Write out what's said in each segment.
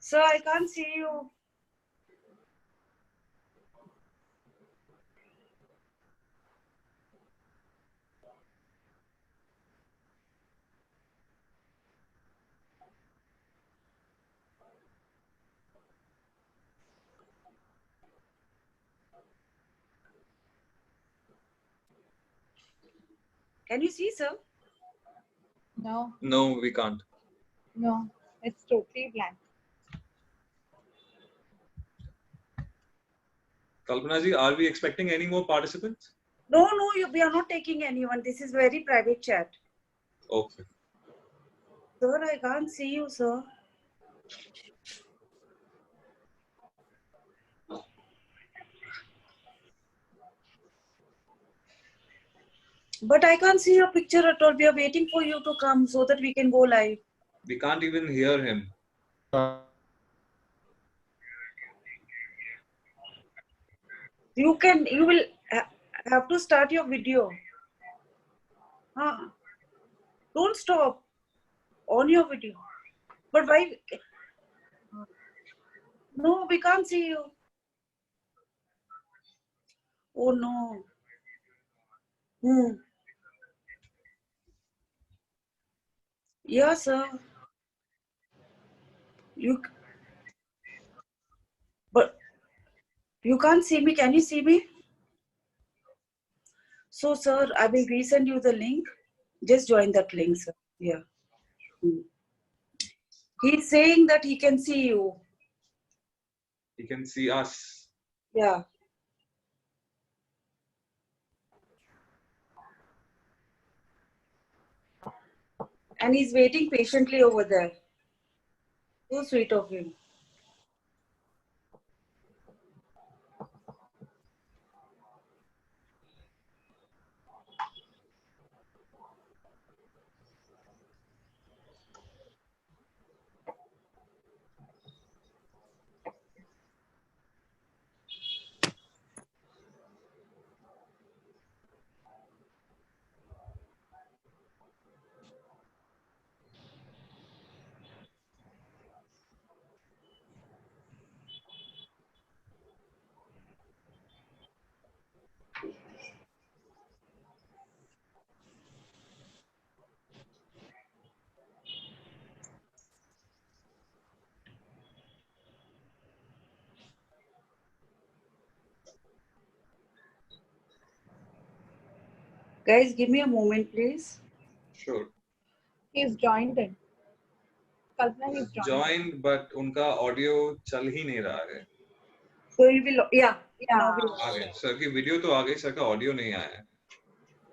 Sir, I can't see you. Can you see, sir? No. No, we can't. No, it's totally blank. Kalpana ji, are we expecting any more participants? No, we are not taking anyone. This is very private chat. Okay. Sir, I can't see you, sir. But I can't see your picture at all. We are waiting for you to come so that we can go live. We can't even hear him. You will have to start your video. Don't stop on your video. But why? No, we can't see you. Oh no. Yes, sir. But you can't see me. Can you see me? So, sir, I will resend you the link. Just join that link, sir. Yeah. He's saying that he can see you. He can see us. Yeah. And he's waiting patiently over there. So sweet of him. Guys, give me a moment, please. Sure. He's joined in. Kalpana, he's joined, but उनका audio चल ही नहीं रहा है. So you will, yeah. Yeah. आ गए. Sir की video तो आ गई, sir का ऑडियो नहीं आया है.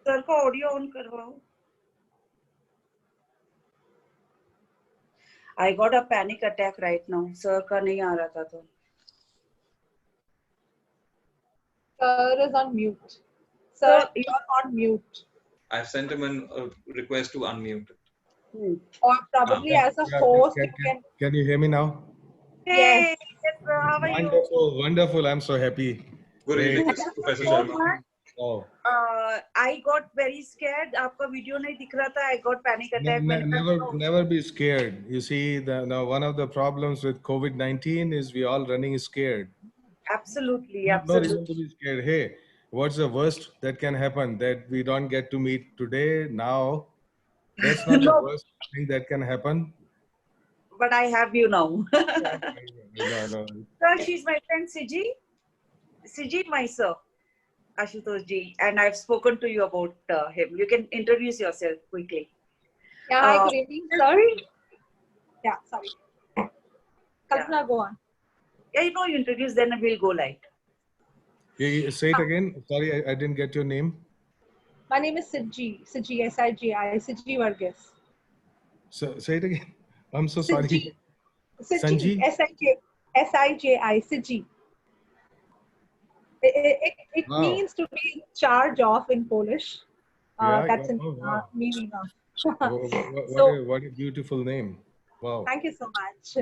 सर का ऑडियो ऑन करवाओ. I got a panic attack right now. Sir का नहीं आ रहा था तो. Sir is on mute. Sir, you're on mute. I've sent him a request to unmute. Or probably as a host, can you hear me now? Hey, yes, sir. How are you? Wonderful. I'm so happy. Good evening, Professor Sharma. Oh. I got very scared. आपका video नहीं दिख रहा था. I got panic attack. Never be scared. You see, now one of the problems with COVID-19 is we all running scared. Absolutely, No absolutely. reason to be scared. Hey, what's the worst that can happen? That we don't get to meet today, now? That's not the worst thing that can happen. But I have you now. No. Sir, she's my friend Siji. Siji, my sir. Ashutosh ji. And I've spoken to you about him. You can introduce yourself quickly. Yeah, hi, good evening, sir. Yeah, sorry. Kalpana, go on. Yeah, you introduce, then we'll go live. Say it again. Sorry, I didn't get your name. My name is Siji, S-I-G-I, Siji Varghese. So, say it again. I'm so sorry. Siji, S-I-J-I, Siji. It means to be in charge of in Polish. That's meaning of. What a beautiful name. Wow. Thank you so much.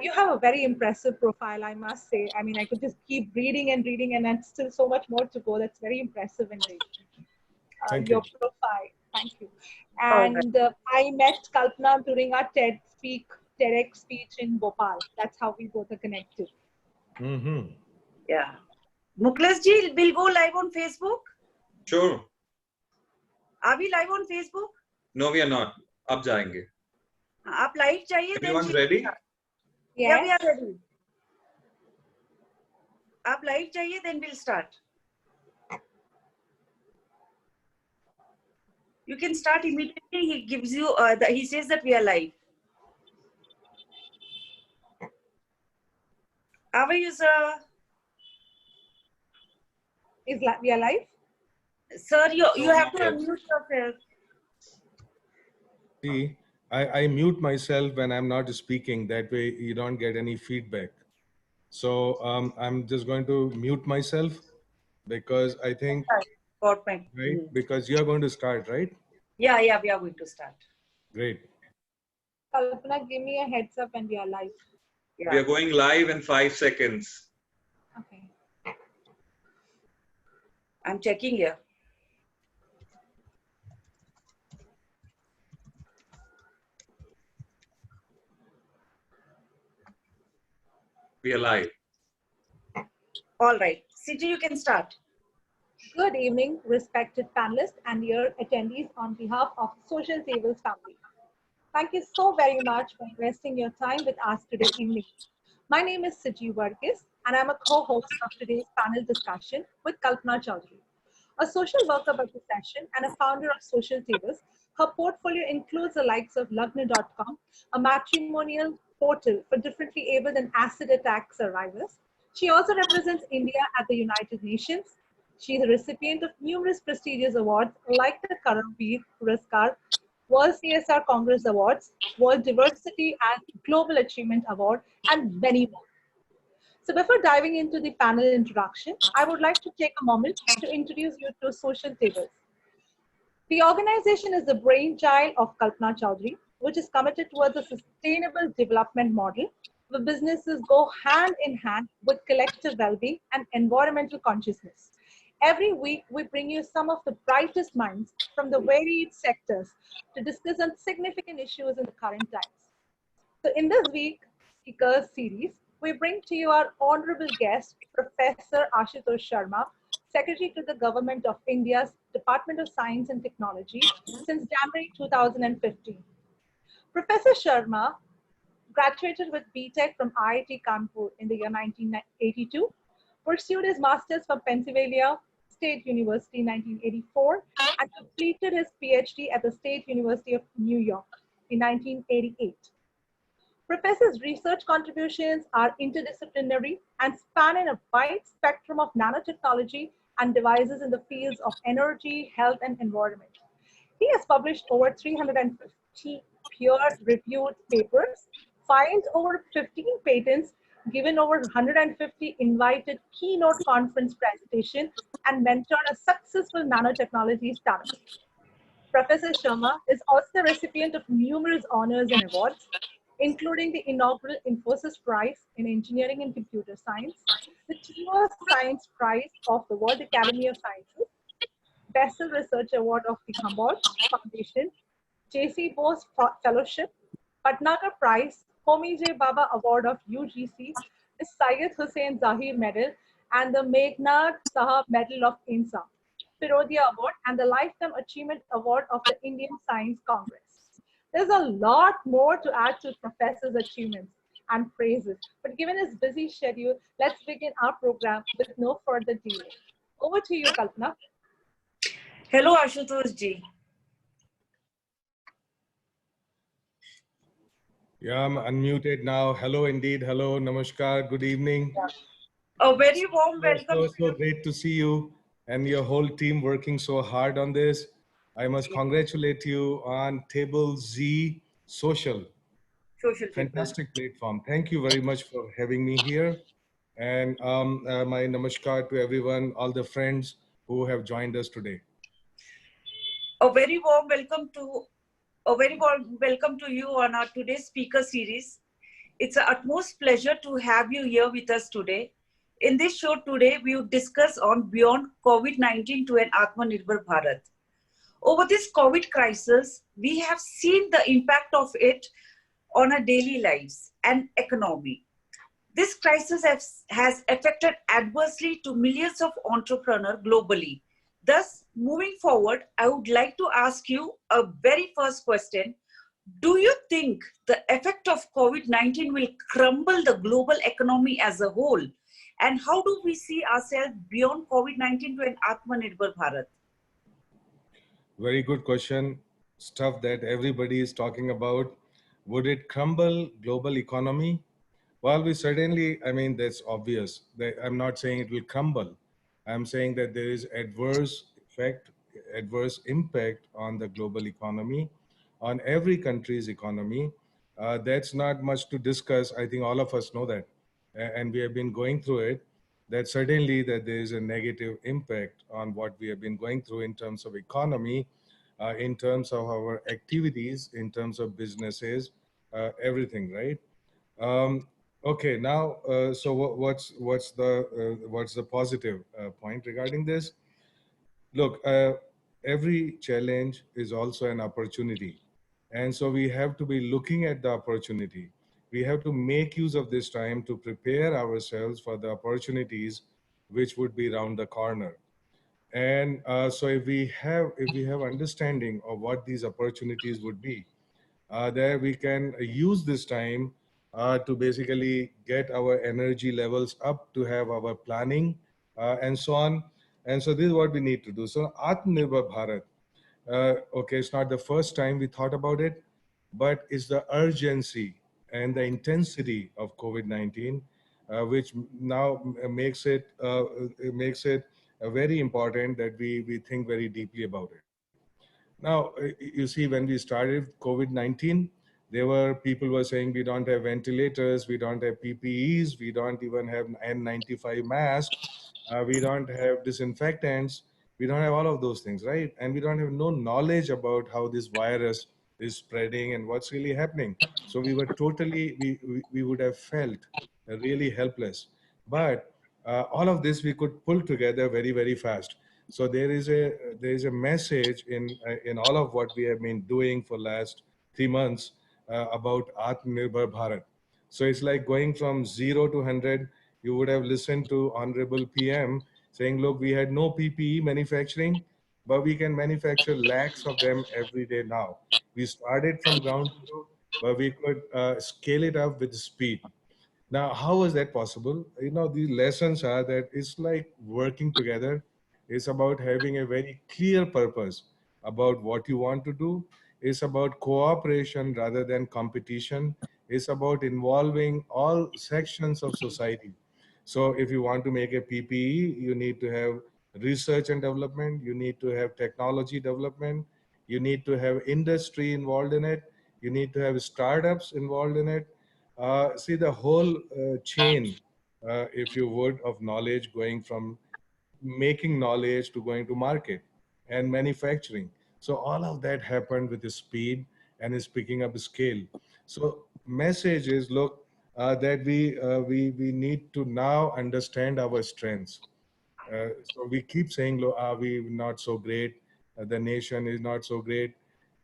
You have a very impressive profile, I must say. I mean, I could just keep reading and that's still so much more to go. That's very impressive indeed. Your profile. Thank you. And I met Kalpana during our TED Speak TEDx speech in Bhopal. That's how we both are connected. Mm-hmm. Yeah. Muklas ji will go live on Facebook. Sure. Are we live on Facebook? No, we are not. अब जाएंगे. आप live चाहिए then Everyone's she- ready? Yeah, we Yes. are ready. आप live चाहिए then we'll start. You can start immediately. He gives you. He says that we are live. How are you, sir? We are live? Sir, you No, have not to yet. unmute yourself. See, I mute myself when I'm not speaking. That way you don't get any feedback. So I'm just going to mute myself because I think, Got my. right? Because you're going to start, right? Yeah, we are going to start. Great. Kalpana, give me a heads up when we are live. We Yeah. are going live in 5 seconds. Okay. I'm checking here. We are live. All right. Siji, you can start. Good evening, respected panelists and dear attendees on behalf of Social Tables family. Thank you so very much for investing your time with us today evening. My name is Siji Varghese and I'm a co-host of today's panel discussion with Kalpana Chaudhary, a social worker by profession and a founder of Social Tables. Her portfolio includes the likes of Lagna.com, a matrimonial portal for differently abled and acid attack survivors. She also represents India at the United Nations. She is a recipient of numerous prestigious awards like the Karamveer Puraskar, World CSR Congress Awards, World Diversity and Global Achievement Award, and many more. So before diving into the panel introduction, I would like to take a moment to introduce you to Social Tables. The organization is the brainchild of Kalpana Chaudhary, which is committed towards a sustainable development model where businesses go hand in hand with collective well-being and environmental consciousness. Every week, we bring you some of the brightest minds from the varied sectors to discuss on significant issues in the current times. So in this week speakers series, we bring to you our honorable guest, Professor Ashutosh Sharma, Secretary to the Government of India's Department of Science and Technology since January 2015. Professor Sharma graduated with BTech from IIT Kanpur in the year 1982, pursued his master's from Pennsylvania State University in 1984, and completed his PhD at the State University of New York in 1988. Professor's research contributions are interdisciplinary and span in a wide spectrum of nanotechnology and devices in the fields of energy, health, and environment. He has published over 350 peer-reviewed papers, filed over 15 patents, given over 150 invited keynote conference presentations, and mentored a successful nanotechnology startup. Professor Sharma is also the recipient of numerous honors and awards, including the inaugural Infosys Prize in Engineering and Computer Science, the Chiva Science Prize of the World Academy of Sciences, Bessel Research Award of the Humboldt Foundation, J.C. Bose Fellowship, Patnagar Prize, Homi J. Baba Award of UGC, the Syed Hussain Zahir Medal, and the Meghnad Sahab Medal of INSA, Firodia Award, and the Lifetime Achievement Award of the Indian Science Congress. There's a lot more to add to Professor's achievements and praises, but given his busy schedule, let's begin our program with no further delay. Over to you, Kalpana. Hello, Ashutosh ji. Yeah, I'm unmuted now. Hello, indeed. Hello, namaskar. Good evening. A very warm welcome. So great to see you and your whole team working so hard on this. I must congratulate you on Table Z Social. Social Fantastic platform. Thank you very much for having me here. And my namaskar to everyone, all the friends who have joined us today. A very warm welcome to you on our today's speaker series. It's an utmost pleasure to have you here with us today. In this show today, we will discuss on beyond COVID-19 to an Atmanirbhar Bharat. Over this COVID crisis, we have seen the impact of it on our daily lives and economy. This crisis has affected adversely to millions of entrepreneurs globally. Thus, moving forward, I would like to ask you a very first question. Do you think the effect of COVID-19 will crumble the global economy as a whole? And how do we see ourselves beyond COVID-19 to an Atmanirbhar Bharat? Very good question. Stuff that everybody is talking about. Would it crumble global economy? Well, we certainly, I mean, that's obvious. I'm not saying it will crumble. I'm saying that there is adverse effect, adverse impact on the global economy, on every country's economy. That's not much to discuss. I think all of us know that. And we have been going through it. That certainly that there is a negative impact on what we have been going through in terms of economy, in terms of our activities, in terms of businesses, everything, right? Um, okay, now, so what's the positive point regarding this? Look, every challenge is also an opportunity, and so we have to be looking at the opportunity. We have to make use of this time to prepare ourselves for the opportunities which would be around the corner. And so if we have understanding of what these opportunities would be, there we can use this time to basically get our energy levels up, to have our planning and so on. And so this is what we need to do. So Atmanirbhar Bharat, okay, it's not the first time we thought about it, but it's the urgency and the intensity of COVID-19, which now makes it very important that we think very deeply about it. Now, you see, when we started COVID-19, there were people were saying we don't have ventilators, we don't have PPEs, we don't even have N95 masks, we don't have disinfectants, we don't have all of those things, right? And we don't have no knowledge about how this virus is spreading and what's really happening. So we were totally, we would have felt really helpless. But all of this we could pull together very, very fast. So there is a message in all of what we have been doing for last 3 months about Atmanirbhar Bharat. So it's like going from 0 to 100. You would have listened to Honorable PM saying, look, we had no PPE manufacturing, but we can manufacture lakhs of them every day now. We started from ground zero, but we could scale it up with speed. Now, how is that possible? You know, the lessons are that it's like working together. It's about having a very clear purpose about what you want to do. It's about cooperation rather than competition. It's about involving all sections of society. So if you want to make a PPE, you need to have research and development. You need to have technology development. You need to have industry involved in it. You need to have startups involved in it. See the whole chain, if you would, of knowledge going from making knowledge to going to market and manufacturing. So all of that happened with the speed and is picking up scale. So message is, look, that we need to now understand our strengths. So we keep saying, look, are we not so great? The nation is not so great.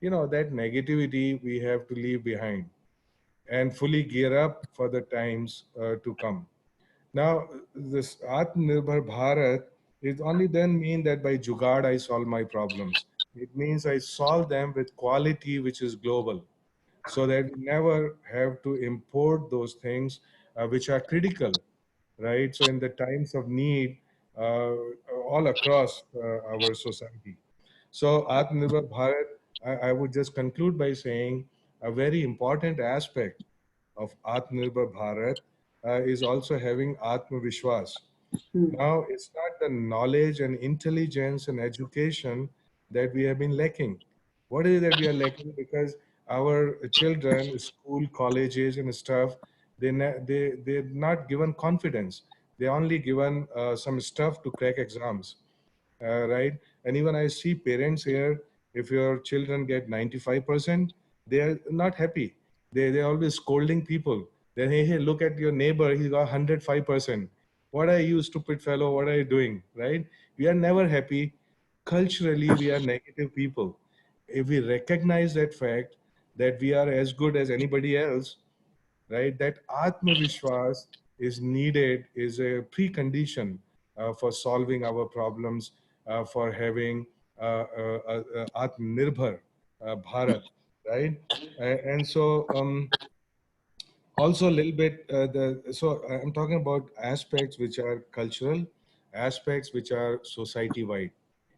You know, that negativity we have to leave behind and fully gear up for the times to come. Now, this Atmanirbhar Bharat, it only then mean that by Jugaad I solve my problems. It means I solve them with quality which is global, so that we never have to import those things which are critical, right? So in the times of need, uh, all across our society. So Atmanirbhar Bharat, I would just conclude by saying a very important aspect of Atmanirbhar Bharat is also having Atmavishwas. Now, it's not the knowledge and intelligence and education that we have been lacking. What is it that we are lacking? Because our children, school, colleges, and stuff, they're not given confidence. They're only given some stuff to crack exams, right? And even I see parents here, if your children get 95%, they are not happy. They're always scolding people. Then, hey, look at your neighbor, he got 105%. What are you, stupid fellow? What are you doing, right? We are never happy. Culturally, we are negative people. If we recognize that fact, that we are as good as anybody else, right? That Atmavishwas is needed, is a precondition for solving our problems, for having Atmanirbhar Bharat, right? And so also a little bit so I'm talking about aspects which are cultural, aspects which are society wide.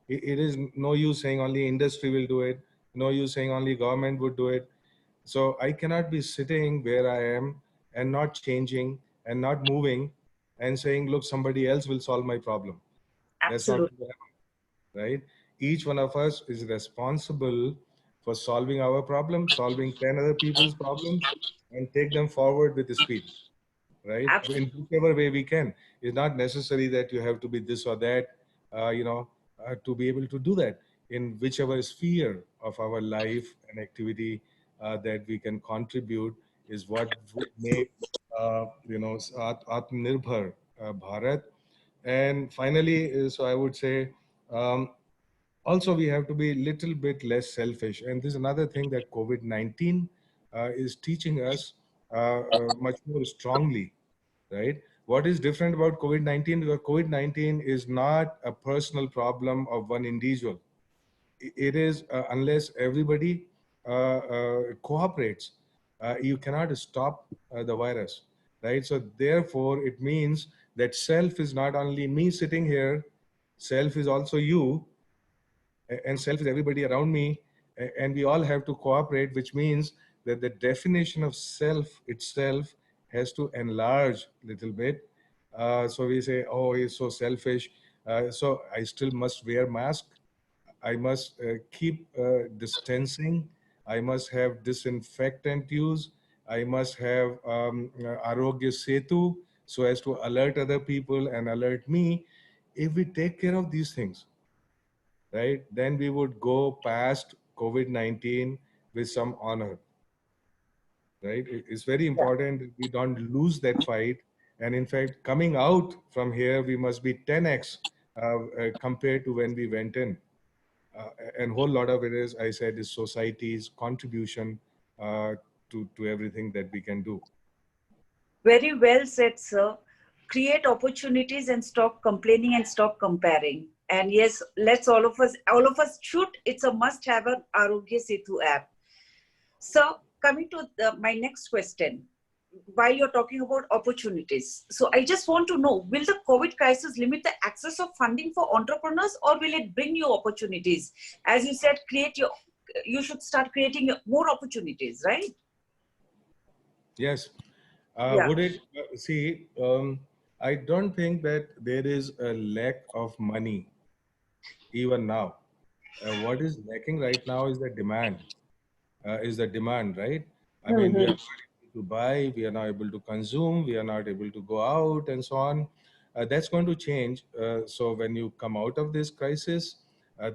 It is no use saying only industry will do it, no use saying only government would do it. So I cannot be sitting where I am and not changing and not moving and saying, look, somebody else will solve my problem. That's not Absolutely. going to happen, right? Each one of us is responsible for solving our problem, solving 10 other people's problems, and take them forward with the speed, right? In whichever way we can. It's not necessary that you have to be this or that, to be able to do that in whichever sphere of our life and activity that we can contribute is what would make, Atmanirbhar Bharat. And finally, so I would say, um, also we have to be a little bit less selfish. And this is another thing that COVID-19 is teaching us much more strongly, right? What is different about COVID-19? Because COVID-19 is not a personal problem of one individual. It is, unless everybody cooperates, you cannot stop the virus, right? So therefore, it means that self is not only me sitting here, self is also you, and self is everybody around me, and we all have to cooperate, which means that the definition of self itself has to enlarge a little bit. So we say, oh, he's so selfish, so I still must wear mask, I must keep distancing, I must have disinfectant use, I must have Arogya Setu so as to alert other people and alert me. If we take care of these things, right, then we would go past COVID-19 with some honor, right? It's very important that we don't lose that fight. And in fact, coming out from here, we must be 10x compared to when we went in. Uh, and a whole lot of it is, I said, is society's contribution uh, to everything that we can do. Very well said, sir. Create opportunities and stop complaining and stop comparing. And yes, let's all of us should, it's a must have an Arogya Setu app. So coming to my next question, while you're talking about opportunities. So I just want to know, will the COVID crisis limit the access of funding for entrepreneurs or will it bring you opportunities? As you said, you should start creating more opportunities, right? Yes. Yeah. Would it, see, I don't think that there is a lack of money even now. What is lacking right now is the demand. Right? I mean, we are not able to buy, we are not able to consume, we are not able to go out, and so on. That's going to change. So when you come out of this crisis,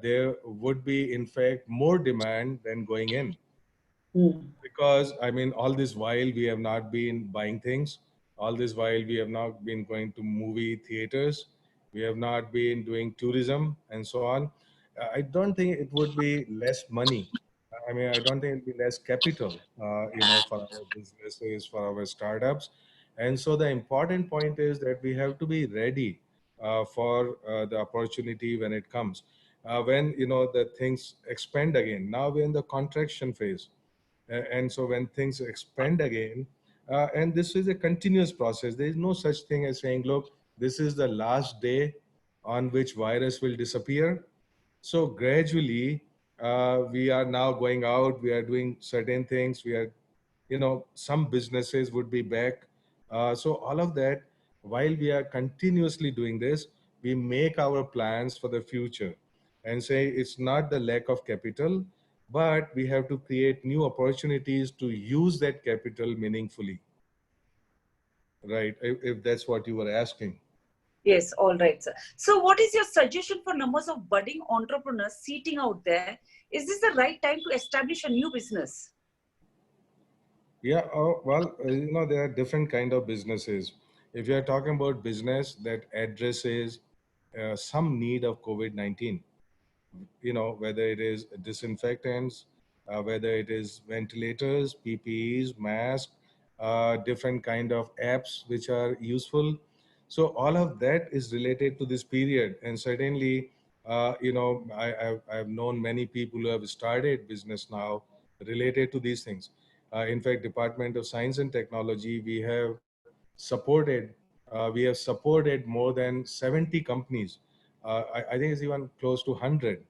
there would be, in fact, more demand than going in. Because, I mean, all this while we have not been buying things, all this while we have not been going to movie theaters, we have not been doing tourism, and so on. I don't think it would be less money. I mean, I don't think it'll be less capital, for our businesses, for our startups. And so the important point is that we have to be ready for the opportunity when it comes. When, the things expand again. Now we're in the contraction phase. And so when things expand again, and this is a continuous process, there is no such thing as saying, look, this is the last day on which virus will disappear. So gradually, we are now going out, we are doing certain things, we are, some businesses would be back. So all of that, while we are continuously doing this, we make our plans for the future and say it's not the lack of capital, but we have to create new opportunities to use that capital meaningfully, right? If that's what you were asking. Yes, all right, sir. So what is your suggestion for numbers of budding entrepreneurs seating out there? Is this the right time to establish a new business? Yeah, well, there are different kind of businesses. If you're talking about business that addresses some need of COVID-19, whether it is disinfectants, whether it is ventilators, PPEs, masks, different kind of apps which are useful. So all of that is related to this period. And certainly, I've known many people who have started business now related to these things. In fact, Department of Science and Technology, we have supported more than 70 companies. I think it's even close to 100,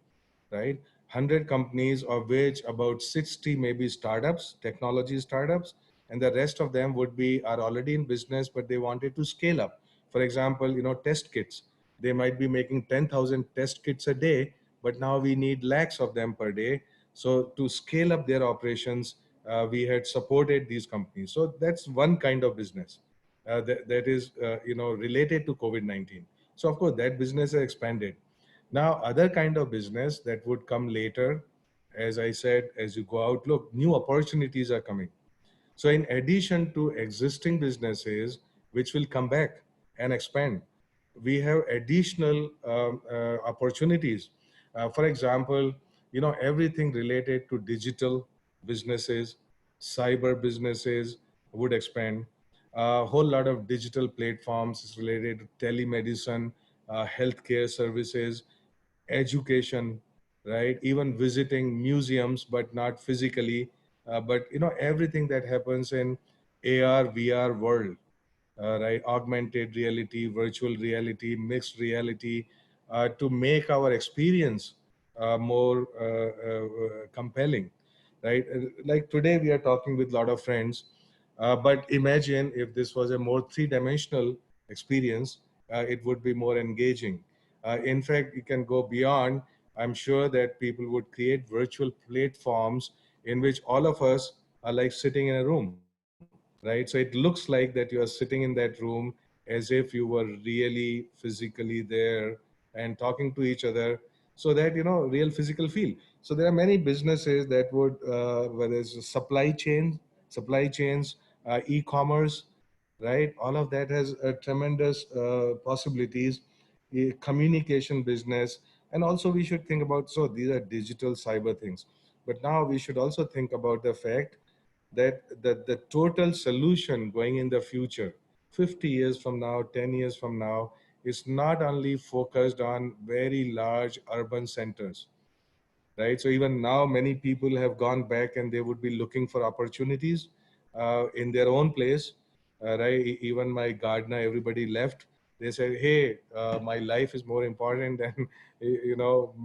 right? 100 companies, of which about 60 maybe startups, technology startups, and the rest of them are already in business, but they wanted to scale up. For example, test kits. They might be making 10,000 test kits a day, but now we need lakhs of them per day. So to scale up their operations, we had supported these companies. So that's one kind of business that is related to COVID-19. So of course that business has expanded. Now other kind of business that would come later, as I said, as you go out, look, new opportunities are coming. So in addition to existing businesses which will come back and expand, we have additional opportunities. For example, everything related to digital businesses, cyber businesses would expand. A whole lot of digital platforms related to telemedicine, healthcare services, education, right? Even visiting museums, but not physically. But everything that happens in AR, VR world, right? Augmented reality, virtual reality, mixed reality, to make our experience more compelling, right? Like today we are talking with a lot of friends, but imagine if this was a more three-dimensional experience, it would be more engaging. In fact, you can go beyond. I'm sure that people would create virtual platforms in which all of us are like sitting in a room, right? So it looks like that you are sitting in that room as if you were really physically there and talking to each other, so that real physical feel. So there are many businesses that would, whether it's supply chains, e-commerce, right? All of that has tremendous possibilities. Communication business, and also we should think about, so these are digital cyber things, but now we should also think about the fact that the total solution going in the future, 50 years from now, 10 years from now, is not only focused on very large urban centers, right? So even now, many people have gone back and they would be looking for opportunities in their own place, right? Even my gardener, everybody left. They said, "Hey, my life is more important than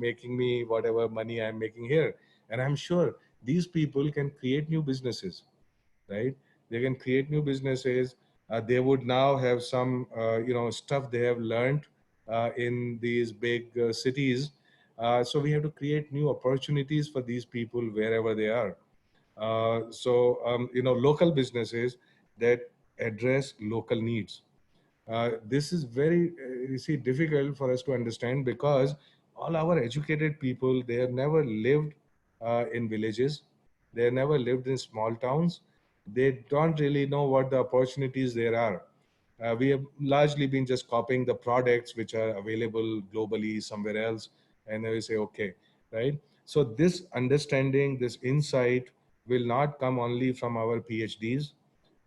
making me whatever money I'm making here." And I'm sure these people can create new businesses, right? They can create new businesses. They would now have some, stuff they have learned in these big cities. So we have to create new opportunities for these people wherever they are. Local businesses that address local needs. This is very, you see, difficult for us to understand, because all our educated people, they have never lived in villages. They have never lived in small towns. They don't really know what the opportunities there are. We have largely been just copying the products which are available globally somewhere else, and then we say, okay, right? So this understanding, this insight will not come only from our PhDs.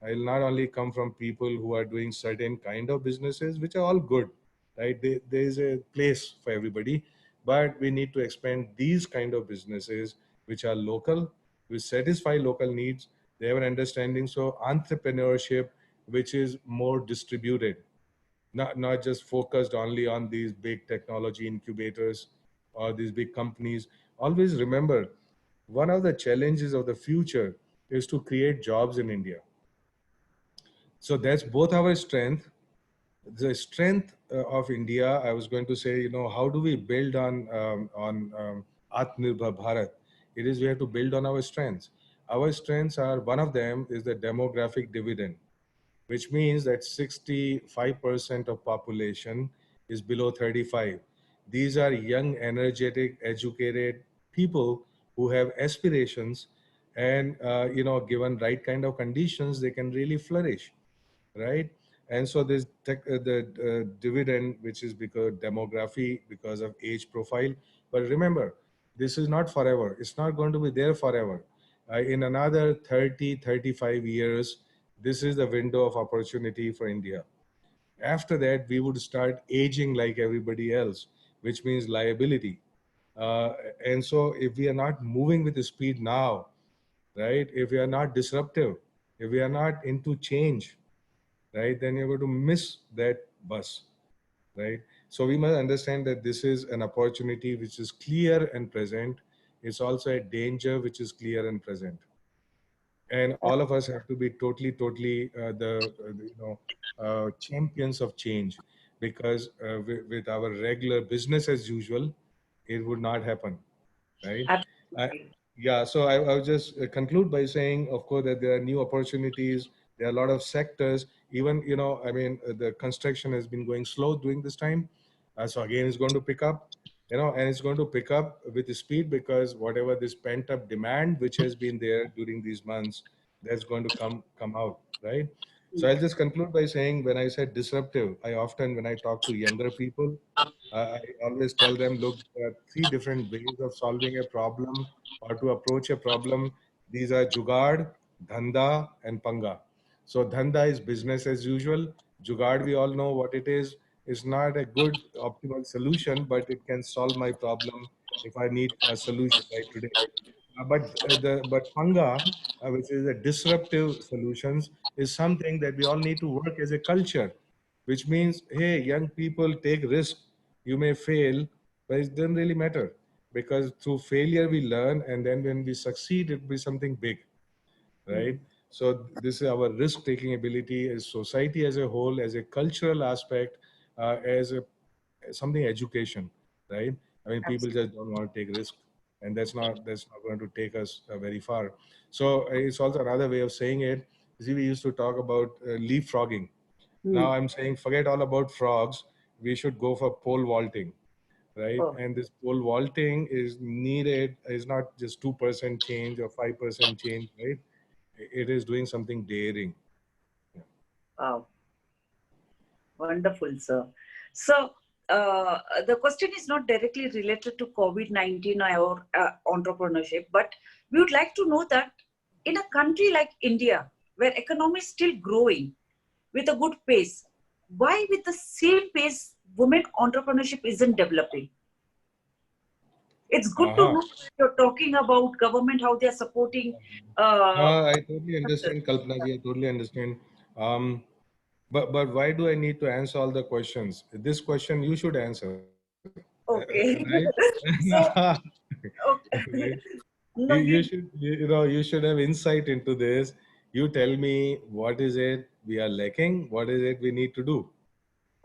It will not only come from people who are doing certain kind of businesses, which are all good, right? There is a place for everybody, but we need to expand these kind of businesses which are local, which satisfy local needs. They have an understanding. So entrepreneurship, which is more distributed, not just focused only on these big technology incubators or these big companies. Always remember, one of the challenges of the future is to create jobs in India. So that's both our strength. The strength of India, I was going to say, how do we build on Atmanirbhar Bharat? It is, we have to build on our strengths. Our strengths are, one of them is the demographic dividend, which means that 65% of population is below 35. These are young, energetic, educated people who have aspirations, and given right kind of conditions, they can really flourish, right? And so there's the dividend, which is because demography, because of age profile. But remember, this is not forever. It's not going to be there forever. In another 30, 35 years, this is the window of opportunity for India. After that, we would start aging like everybody else, which means liability. Uh, and so if we are not moving with the speed now, right, if we are not disruptive, if we are not into change, right, then you're going to miss that bus, right? So we must understand that this is an opportunity which is clear and present. It's also a danger which is clear and present. And all of us have to be totally champions of change, because with our regular business as usual, it would not happen, right? I, Absolutely. yeah, so I'll just conclude by saying, of course, that there are new opportunities. There are a lot of sectors. Even, I mean, the construction has been going slow during this time. So again, it's going to pick up, and it's going to pick up with the speed, because whatever this pent up demand which has been there during these months, that's going to come out, right? So I'll just conclude by saying, when I said disruptive, I often, when I talk to younger people, I always tell them, look, there are three different ways of solving a problem or to approach a problem. These are Jugaad, Dhanda, and Panga. So Dhanda is business as usual. Jugaad, we all know what it is. It's not a good optimal solution, but it can solve my problem if I need a solution right today. But Panga, which is a disruptive solutions, is something that we all need to work as a culture, which means, hey, young people, take risk. You may fail, but it doesn't really matter, because through failure we learn, and then when we succeed, it will be something big, right? So this is our risk-taking ability as society as a whole, as a cultural aspect, as a something education, right? I mean, people Absolutely. just don't want to take risk, and that's not going to take us very far. So it's also another way of saying it. See, we used to talk about leapfrogging. Now I'm saying, forget all about frogs. We should go for pole vaulting, right? Oh, And this pole vaulting is needed, is not just 2% change or 5% change, right? It is doing something daring. Yeah. wow. Wonderful, sir. So, the question is not directly related to COVID-19 or entrepreneurship, but we would like to know that in a country like India, where economy is still growing with a good pace, why with the same pace women entrepreneurship isn't developing? It's good to Uh-huh. know you're talking about government, how they are supporting. No, Uh, I totally understand, Kalpana ji. I totally understand. Um, but why do I need to answer all the questions? This question you should answer, right? okay. So, Right? okay. No, You you. should, you should have insight into this. You tell me, what is it we are lacking? What is it we need to do?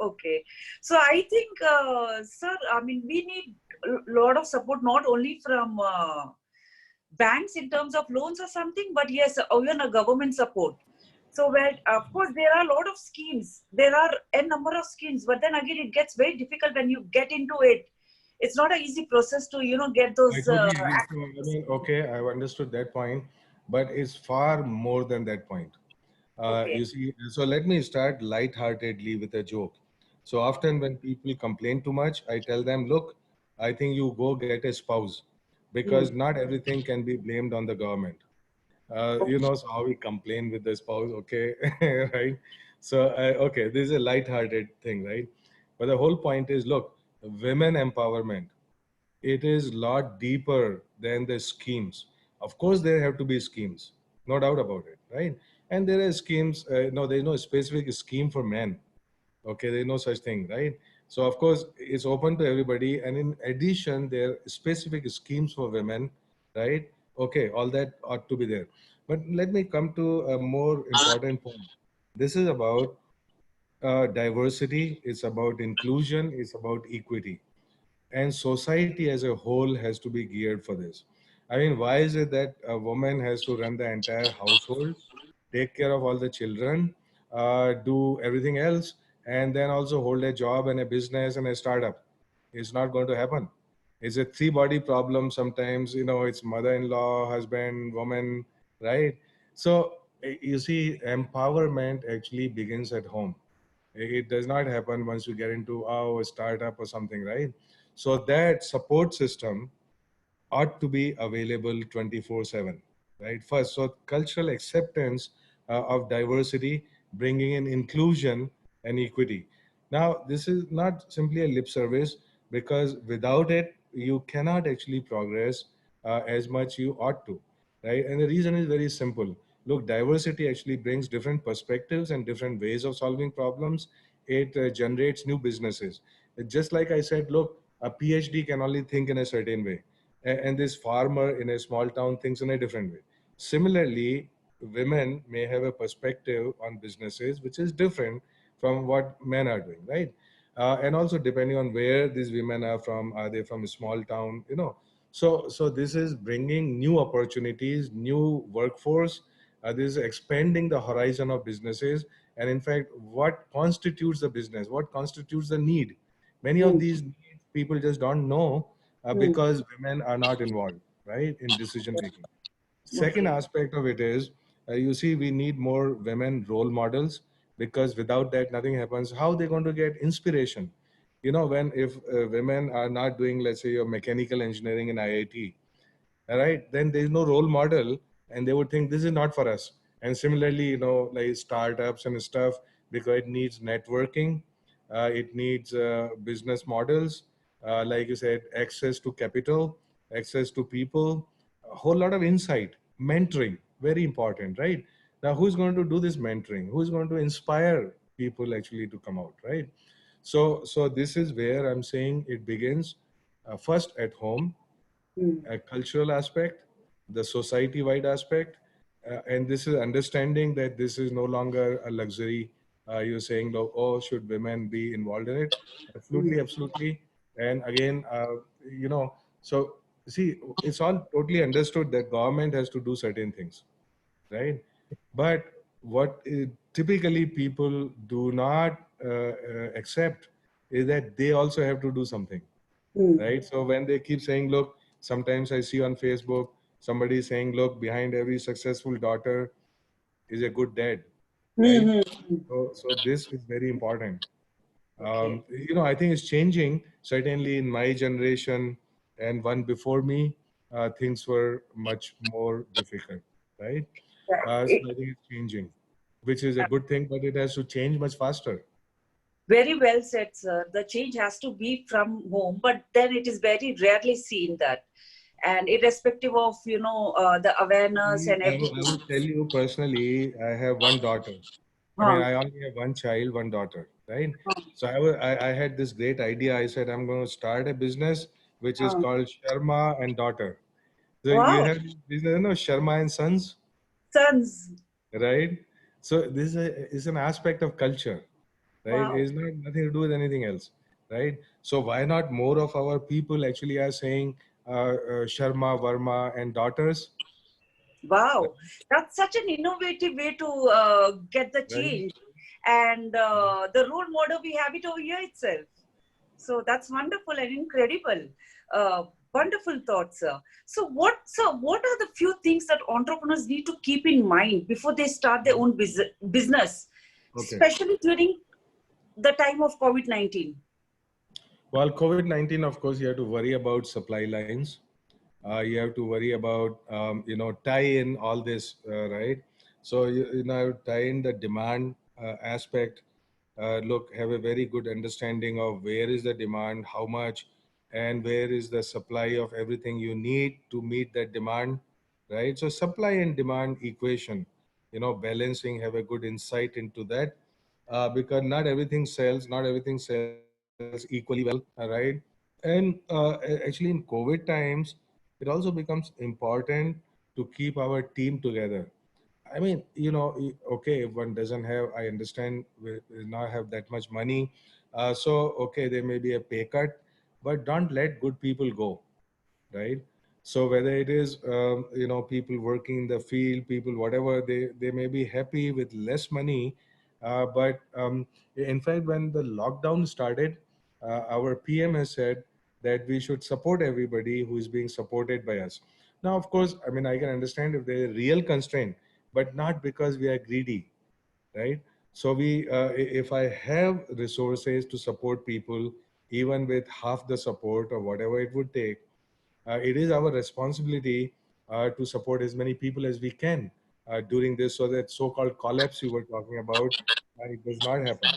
Okay. So I think, sir, I mean, we need a lot of support, not only from banks in terms of loans or something, but yes, even a government support. So where, of course, there are a lot of schemes. There are a number of schemes, but then again, it gets very difficult when you get into it. It's not an easy process to, get I those. totally agree. So, I mean, okay, I've understood that point, but it's far more than that point. Okay. You see, so let me start lightheartedly with a joke. So often when people complain too much, I tell them, look, I think you go get a spouse, because Hmm. not everything can be blamed on the government. So how we complain with the spouse, okay, right? So, okay, this is a lighthearted thing, right? But the whole point is, look, women empowerment, it is a lot deeper than the schemes. Of course, there have to be schemes, no doubt about it, right? And there are schemes. No, there's no specific scheme for men. Okay, there's no such thing, right? So of course, it's open to everybody. And in addition, there are specific schemes for women, right? Okay, all that ought to be there. But let me come to a more important point. This is about diversity. It's about inclusion. It's about equity, and society as a whole has to be geared for this. I mean, why is it that a woman has to run the entire household, take care of all the children, do everything else, and then also hold a job and a business and a startup? It's not going to happen. It's a three-body problem sometimes. It's mother-in-law, husband, woman, right? So you see, empowerment actually begins at home. It does not happen once you get into a startup or something, right? So that support system ought to be available 24/7, right? First, so cultural acceptance of diversity, bringing in inclusion and equity. Now, this is not simply a lip service, because without it, you cannot actually progress as much you ought to, right? And the reason is very simple. Look, diversity actually brings different perspectives and different ways of solving problems. It generates new businesses. Just like I said, look, a PhD can only think in a certain way, and this farmer in a small town thinks in a different way. Similarly, women may have a perspective on businesses which is different from what men are doing, right? And also depending on where these women are they from a small town, so this is bringing new opportunities, new workforce. This is expanding the horizon of businesses, and in fact, what constitutes the business, what constitutes the need. Many of Hmm. these needs people just don't know Hmm. because women are not involved, right, in decision making. Second Okay. aspect of it is, you see, we need more women role models, because without that, nothing happens. How they going to get inspiration? When if women are not doing, let's say, your mechanical engineering in IIT, all right, then there is no role model, and they would think this is not for us. And similarly, like startups and stuff, because it needs networking, it needs business models, like you said, access to capital, access to people, a whole lot of insight, mentoring, very important, right? Now, who's going to do this mentoring? Who's going to inspire people actually to come out, right? So this is where I'm saying it begins, first at home, Hmm. a cultural aspect, the society-wide aspect, and this is understanding that this is no longer a luxury. You're saying, oh, should women be involved in it? Hmm. Absolutely, absolutely. And again, so see, it's all totally understood that government has to do certain things, right? But what typically people do not accept is that they also have to do something, Hmm. right? So when they keep saying, look, sometimes I see on Facebook somebody saying, look, behind every successful daughter is a good dad, Hmm. right? Hmm. Hmm. So this is very important. Okay. I think it's changing. Certainly in my generation and one before me, things were much more difficult, right? So Right. I think it's changing, which is a good thing, but it has to change much faster. Very well said, sir. The change has to be from home, but then it is very rarely seen that. And irrespective of, the awareness and I will everything. tell you personally, I have one daughter. I mean, Huh. I only have one child, one daughter, right? Huh. So I had this great idea. I said, I'm going to start a business which is Huh. called Sharma and Daughter. So you Wow. have this business, Sharma and Sons, Sons. right? So this is an aspect of culture, right? Wow. It's not nothing to do with anything else, right? So why not more of our people actually are saying Sharma, Varma, and daughters, Wow. That's such an innovative way to get the right? change. And the role model, we have it over here itself. So that's wonderful and incredible. Uh, Wonderful thoughts, sir. So what are the few things that entrepreneurs need to keep in mind before they start their own business, Okay. especially during the time of COVID-19? Well, COVID-19, of course, you have to worry about supply lines. You have to worry about, tie in all this, right? So, tie in the demand aspect. Look, have a very good understanding of where is the demand, how much, and where is the supply of everything you need to meet that demand, right? So, supply and demand equation, balancing, have a good insight into that, because not everything sells, not everything sells equally well, right? And actually, in COVID times, it also becomes important to keep our team together. I mean, okay, if one doesn't have, I understand, we not have that much money. So, okay, there may be a pay cut, but don't let good people go, right? So whether it is, people working in the field, people, whatever, they may be happy with less money. But in fact, when the lockdown started, our PM has said that we should support everybody who is being supported by us. Now, of course, I mean, I can understand if there is a real constraint, but not because we are greedy, right? So if I have resources to support people, even with half the support or whatever it would take, it is our responsibility to support as many people as we can during this, so that so-called collapse you were talking about, it does not happen.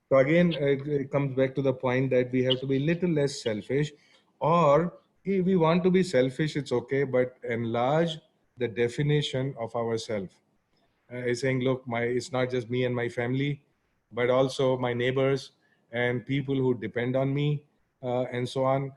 So again, it comes back to the point that we have to be little less selfish, or if we want to be selfish, it's okay, but enlarge the definition of ourself. Is saying, look, it's not just me and my family, but also my neighbors and people who depend on me, and so on.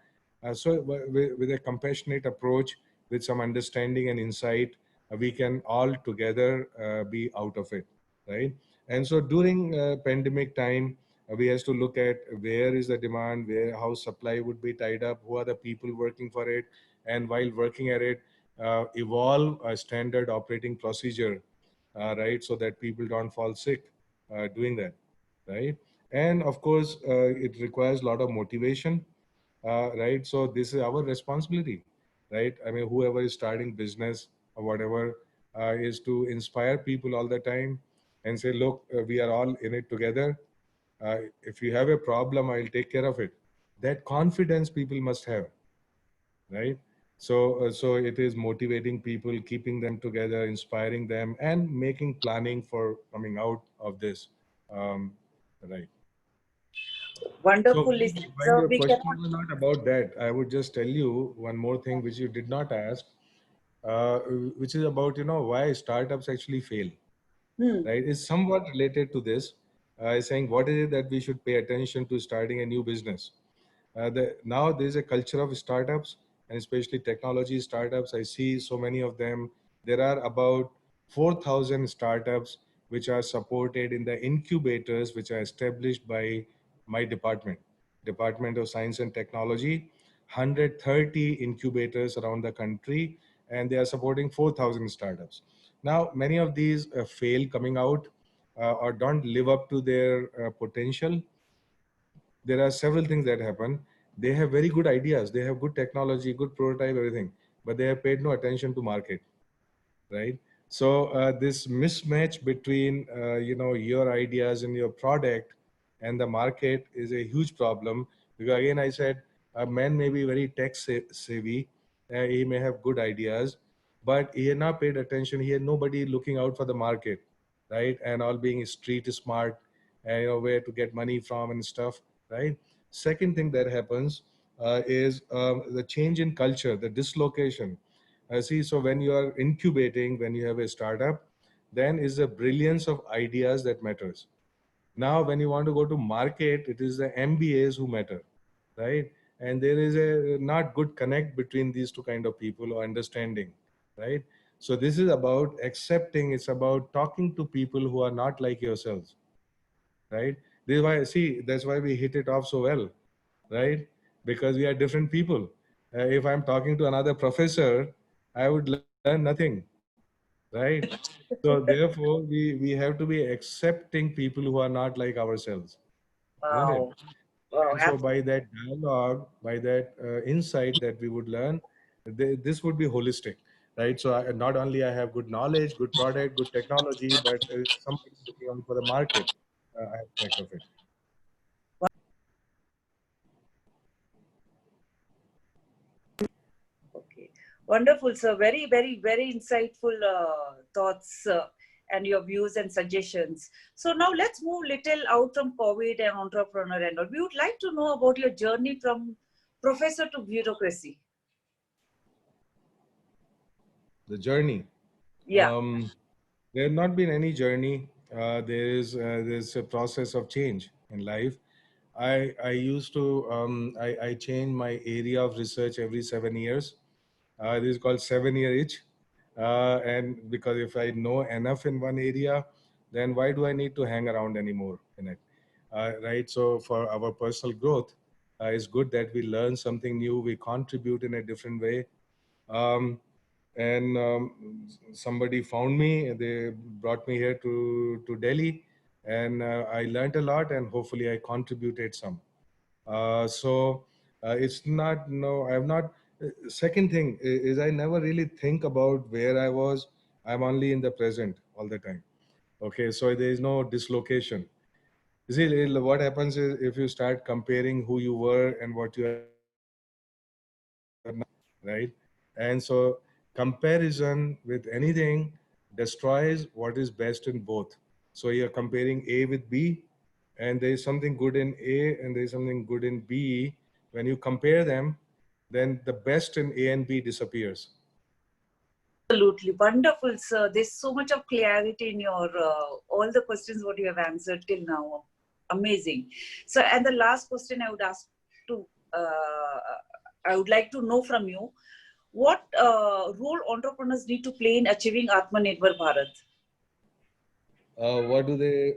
So with a compassionate approach, with some understanding and insight, we can all together be out of it, right? And so during pandemic time, we have to look at where is the demand, where how supply would be tied up, who are the people working for it, and while working at it, evolve a standard operating procedure, right? So that people don't fall sick doing that, right? And of course, it requires a lot of motivation, right? So this is our responsibility, right? I mean, whoever is starting business or whatever, is to inspire people all the time and say, look, we are all in it together. If you have a problem, I'll take care of it. That confidence people must have, right? So it is motivating people, keeping them together, inspiring them, and making planning for coming out of this, right? So Wonderfully said. while So your we question cannot. was not about that, I would just tell you one more thing which you did not ask, uh, which is about, why startups actually fail, Hmm. right? Is somewhat related to this, saying what is it that we should pay attention to starting a new business. Now there's a culture of startups, and especially technology startups. I see so many of them. There are about 4,000 startups which are supported in the incubators which are established by my Department of Science and Technology. 130 incubators around the country, and they are supporting 4,000 startups. Now, many of these fail coming out, or don't live up to their potential. There are several things that happen. They have very good ideas, they have good technology, good prototype, everything, but they have paid no attention to market, right? So this mismatch between your ideas and your product and the market is a huge problem, because again I said, a man may be very tech savvy, he may have good ideas, but he had not paid attention, he had nobody looking out for the market, right? And all being street smart, and where to get money from and stuff, right? Second thing that happens is the change in culture, the dislocation. See, so when you are incubating, when you have a startup, then is the brilliance of ideas that matters. Now, when you want to go to market, it is the MBAs who matter, right? And there is a not good connect between these two kind of people or understanding, right? So this is about accepting. It's about talking to people who are not like yourselves, right? This is why, see, that's why we hit it off so well, right? Because we are different people. If I'm talking to another professor, I would learn nothing, right? So therefore, we have to be accepting people who are not like ourselves, isn't it? Wow. Wow. And so by that dialogue, by that insight that we would learn, this would be holistic, right? So not only I have good knowledge, good product, good technology, but somebody looking out for the market aspect of it. Okay. Wonderful, sir. Very, very, very insightful thoughts and your views and suggestions. So now let's move little out from COVID and entrepreneur and all. We would like to know about your journey from professor to bureaucracy. The journey. Yeah. There have not been any journey. There's a process of change in life. I used to I change my area of research every 7 years. This is called 7 year itch. And because if I know enough in one area, then why do I need to hang around anymore in it? Right. So for our personal growth, it's good that we learn something new. We contribute in a different way. Um, and somebody found me. They brought me here to Delhi, and I learned a lot. And hopefully, I contributed some. So it's not, no, I have not. Second thing is I never really think about where I was. I'm only in the present all the time. Okay, so there is no dislocation. You see, what happens is if you start comparing who you were and what you are now, right? And so comparison with anything destroys what is best in both. So you're comparing A with B, and there is something good in A and there is something good in B. When you compare them, then the best in A and B disappears. Absolutely wonderful, sir. There's so much of clarity in your all the questions what you have answered till now. Amazing. So, and the last question I would ask to, I would like to know from you, what role entrepreneurs need to play in achieving Atmanirbhar Bharat? What do they?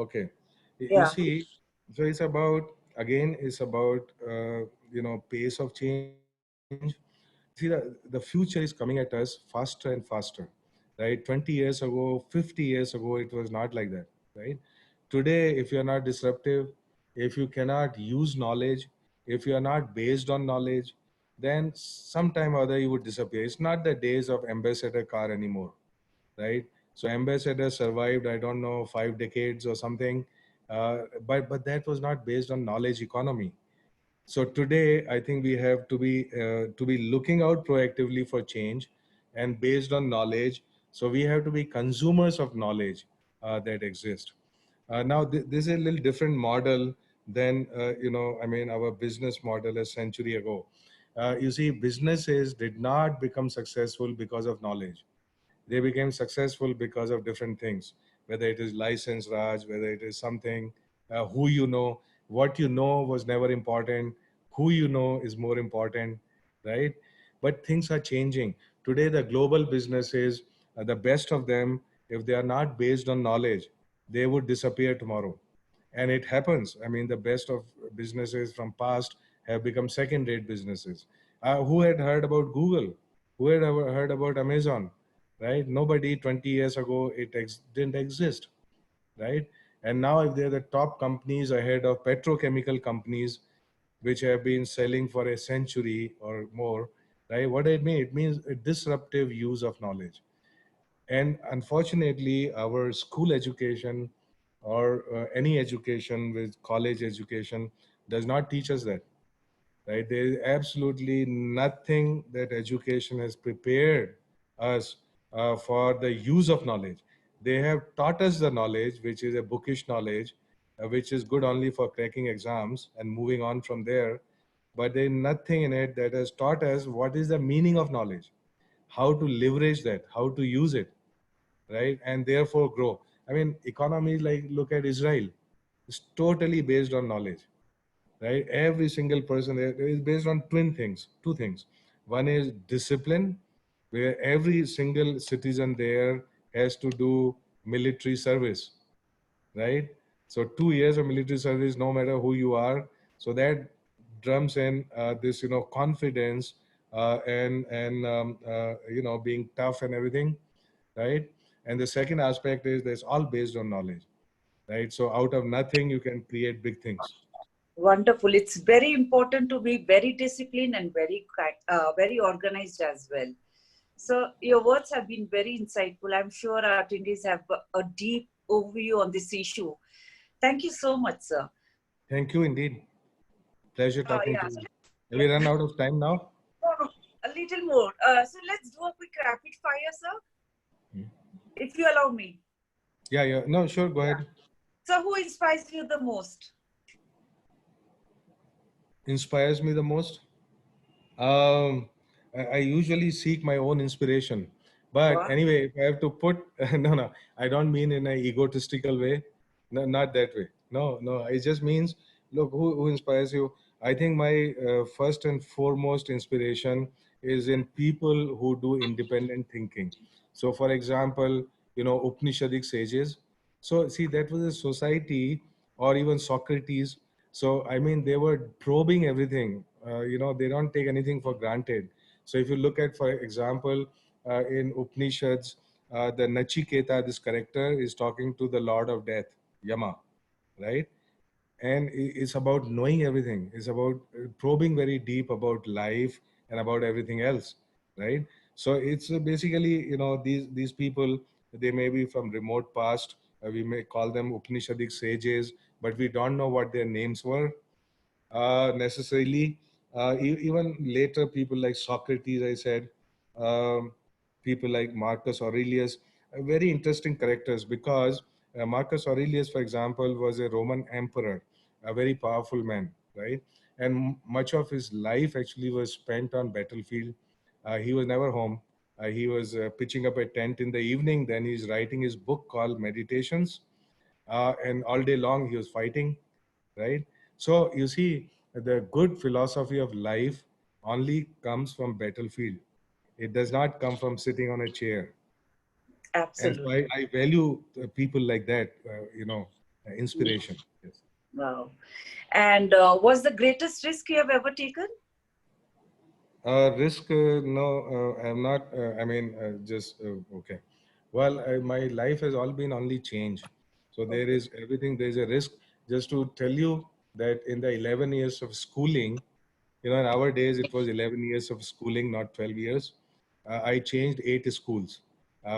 Okay, you Yeah. see, so it's about, again, it's about pace of change. See, the future is coming at us faster and faster, right? 20 years ago, 50 years ago, it was not like that, right? Today, if you're not disruptive, if you cannot use knowledge, if you are not based on knowledge, then sometime or other you would disappear. It's not the days of ambassador car anymore, right? So ambassador survived, I don't know, 5 decades or something, but that was not based on knowledge economy. So today, I think we have to be looking out proactively for change, and based on knowledge. So we have to be consumers of knowledge that exist. Now, this is a little different model than I mean, our business model a century ago. You see, businesses did not become successful because of knowledge. They became successful because of different things, whether it is license Raj, whether it is something, who you know. What you know was never important. Who you know is more important, right? But things are changing. Today, the global businesses, the best of them, if they are not based on knowledge, they would disappear tomorrow. And it happens. I mean, the best of businesses from past have become second-rate businesses. Who had heard about Google? Who had ever heard about Amazon? Right? Nobody. 20 years ago, didn't exist, right? And now, if they're the top companies ahead of petrochemical companies, which have been selling for a century or more, right? What it means? It means a disruptive use of knowledge. And unfortunately, our school education or any education with college education does not teach us that, right? There is absolutely nothing that education has prepared us for the use of knowledge. They have taught us the knowledge, which is a bookish knowledge, which is good only for cracking exams and moving on from there. But there is nothing in it that has taught us what is the meaning of knowledge, how to leverage that, how to use it, right? And therefore grow. I mean, economies like, look at Israel, it's totally based on knowledge, right? Every single person there is based on two things. One is discipline, where every single citizen there has to do military service, right? So 2 years of military service, no matter who you are. So that drums in this, confidence and being tough and everything, right? And the second aspect is that's all based on knowledge, right? So out of nothing, you can create big things. Wonderful. It's very important to be very disciplined and very organized as well. So your words have been very insightful. I'm sure our attendees have a deep overview on this issue. Thank you so much, sir. Thank you indeed. Pleasure talking to Yeah. So you. Have we run out of time now? no, a little more. So let's do a quick rapid fire, sir, Hmm. if you allow me. Yeah, yeah. No, sure. Go ahead. So who inspires you the most? Inspires me the most. Um, I usually seek my own inspiration. But Wow. anyway, if I have to put, no, no, I don't mean in an egotistical way. No, not that way. No, no, it just means, look, who inspires you? I think my first and foremost inspiration is in people who do independent thinking. So, for example, Upanishadic sages. So, see, that was a society, or even Socrates. So, I mean, they were probing everything. They don't take anything for granted. So, if you look at, for example, in Upanishads, the Nachiketa, this character, is talking to the Lord of Death, Yama, right? And it's about knowing everything. It's about probing very deep about life and about everything else, right? So it's basically, these people, they may be from remote past. We may call them Upanishadic sages, but we don't know what their names were necessarily. Even later, people like Socrates, I said, um, people like Marcus Aurelius, very interesting characters because Marcus Aurelius, for example, was a Roman emperor, a very powerful man, right? And much of his life actually was spent on battlefield. He was never home. He was pitching up a tent in the evening. Then he's writing his book called Meditations, and all day long he was fighting, right? So you see, the good philosophy of life only comes from battlefield. It does not come from sitting on a chair. And so Absolutely. I value people like that, inspiration. Yes. Wow. And what's the greatest risk you have ever taken? Risk, no, I'm not. Just okay. Well, my life has all been only change. So there is everything. There is a risk. Just to tell you that in the 11 years of schooling, in our days it was 11 years of schooling, not 12 years. I changed 8 schools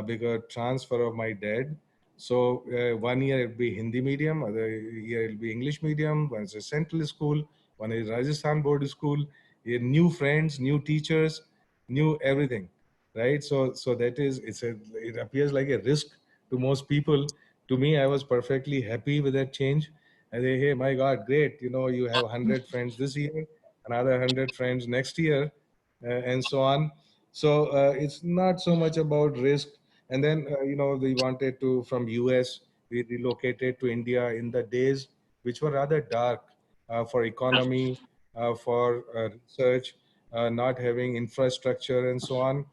because transfer of my dad. So 1 year it'll be Hindi medium, other year it'll be English medium. One is a central school, one is Rajasthan board school. New friends, new teachers, new everything, right? So that is it appears like a risk to most people. To me, I was perfectly happy with that change. I say, hey, my God, great! You have 100 friends this year, another 100 friends next year, and so on. So it's not so much about risk. And then we wanted to from US, we relocated to India in the days which were rather dark for economy, for research, not having infrastructure, and so on.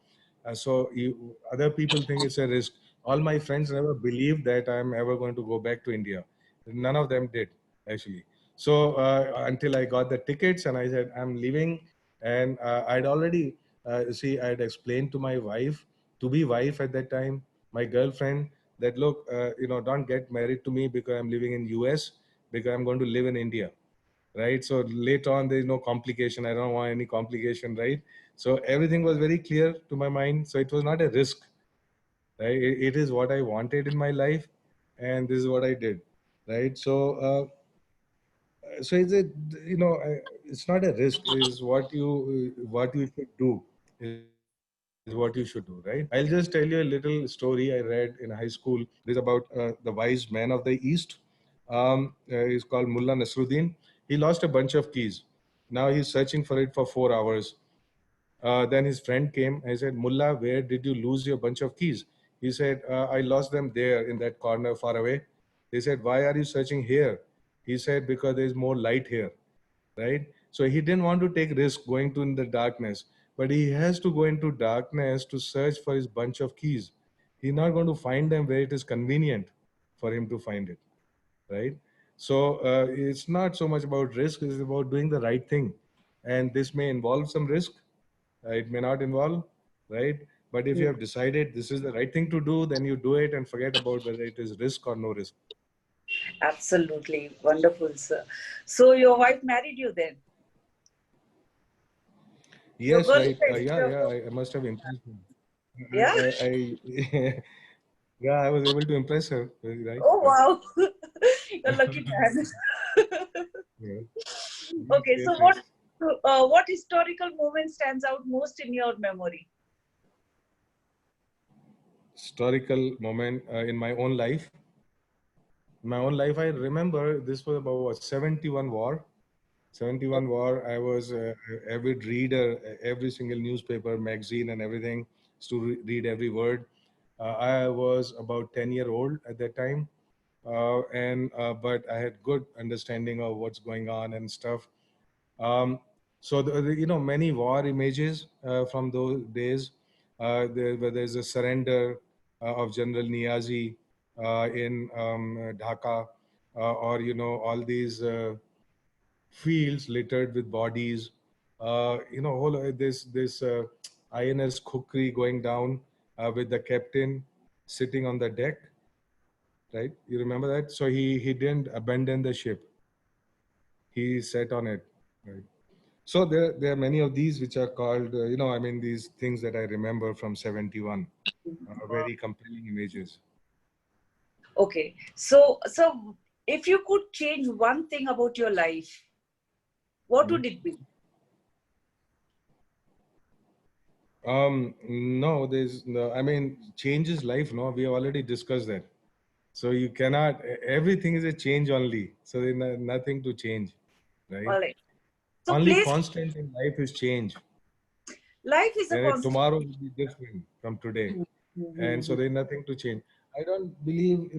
Other people think it's a risk. All my friends never believed that I'm ever going to go back to India. None of them did, actually. So until I got the tickets and I said, I'm leaving. And I'd already, I'd explained to my wife, to be wife at that time, my girlfriend, that look, don't get married to me because I'm living in US, because I'm going to live in India, right? So later on, there is no complication. I don't want any complication, right? So everything was very clear to my mind. So it was not a risk, right? It is what I wanted in my life, and this is what I did, right? So is it, it's not a risk. Is what you should do is what you should do, right? I'll just tell you a little story I read in high school. This is about the wise man of the East. He's called Mullah Nasruddin. He lost a bunch of keys. Now he's searching for it for 4 hours. Then his friend came and said, Mullah, where did you lose your bunch of keys? He said, I lost them there in that corner far away. They said, why are you searching here? He said, because there is more light here, right? So he didn't want to take risk going to in the darkness, but he has to go into darkness to search for his bunch of keys. He's not going to find them where it is convenient for him to find it, right? So it's not so much about risk, it's about doing the right thing. And this may involve some risk, it may not involve, right? But if you have decided this is the right thing to do, then you do it and forget about whether it is risk or no risk. Absolutely wonderful, sir. So your wife married you then? Your Yes, right. girlfriend? I must have impressed her. Yeah. Yeah, I was able to impress her, right? Oh Yes. wow, you're lucky man. Yeah. Okay, Yes, so yes. what historical moment stands out most in your memory? Historical moment in my own life. In my own life, I remember this was about what, 71 war. 71 war, I was avid reader, every single newspaper, magazine, and everything, to read every word. I was about 10-year-old at that time, and but I had good understanding of what's going on and stuff. Um, so many war images from those days. There's a surrender of General Niazi in Dhaka, or all these fields littered with bodies. Whole this INS Khukri going down with the captain sitting on the deck, right? You remember that? So he didn't abandon the ship. He sat on it, right? So there are many of these which are called, these things that I remember from 71, very compelling images. Okay, so if you could change one thing about your life, what Hmm. would it be? No, there's no, I mean, change is life, no? We have already discussed that. So you cannot, everything is a change only. So there's nothing to change, right? All right. So Only place, constant in life is change. life is a And constant. tomorrow will be different from today. And so there's nothing to change. I don't believe,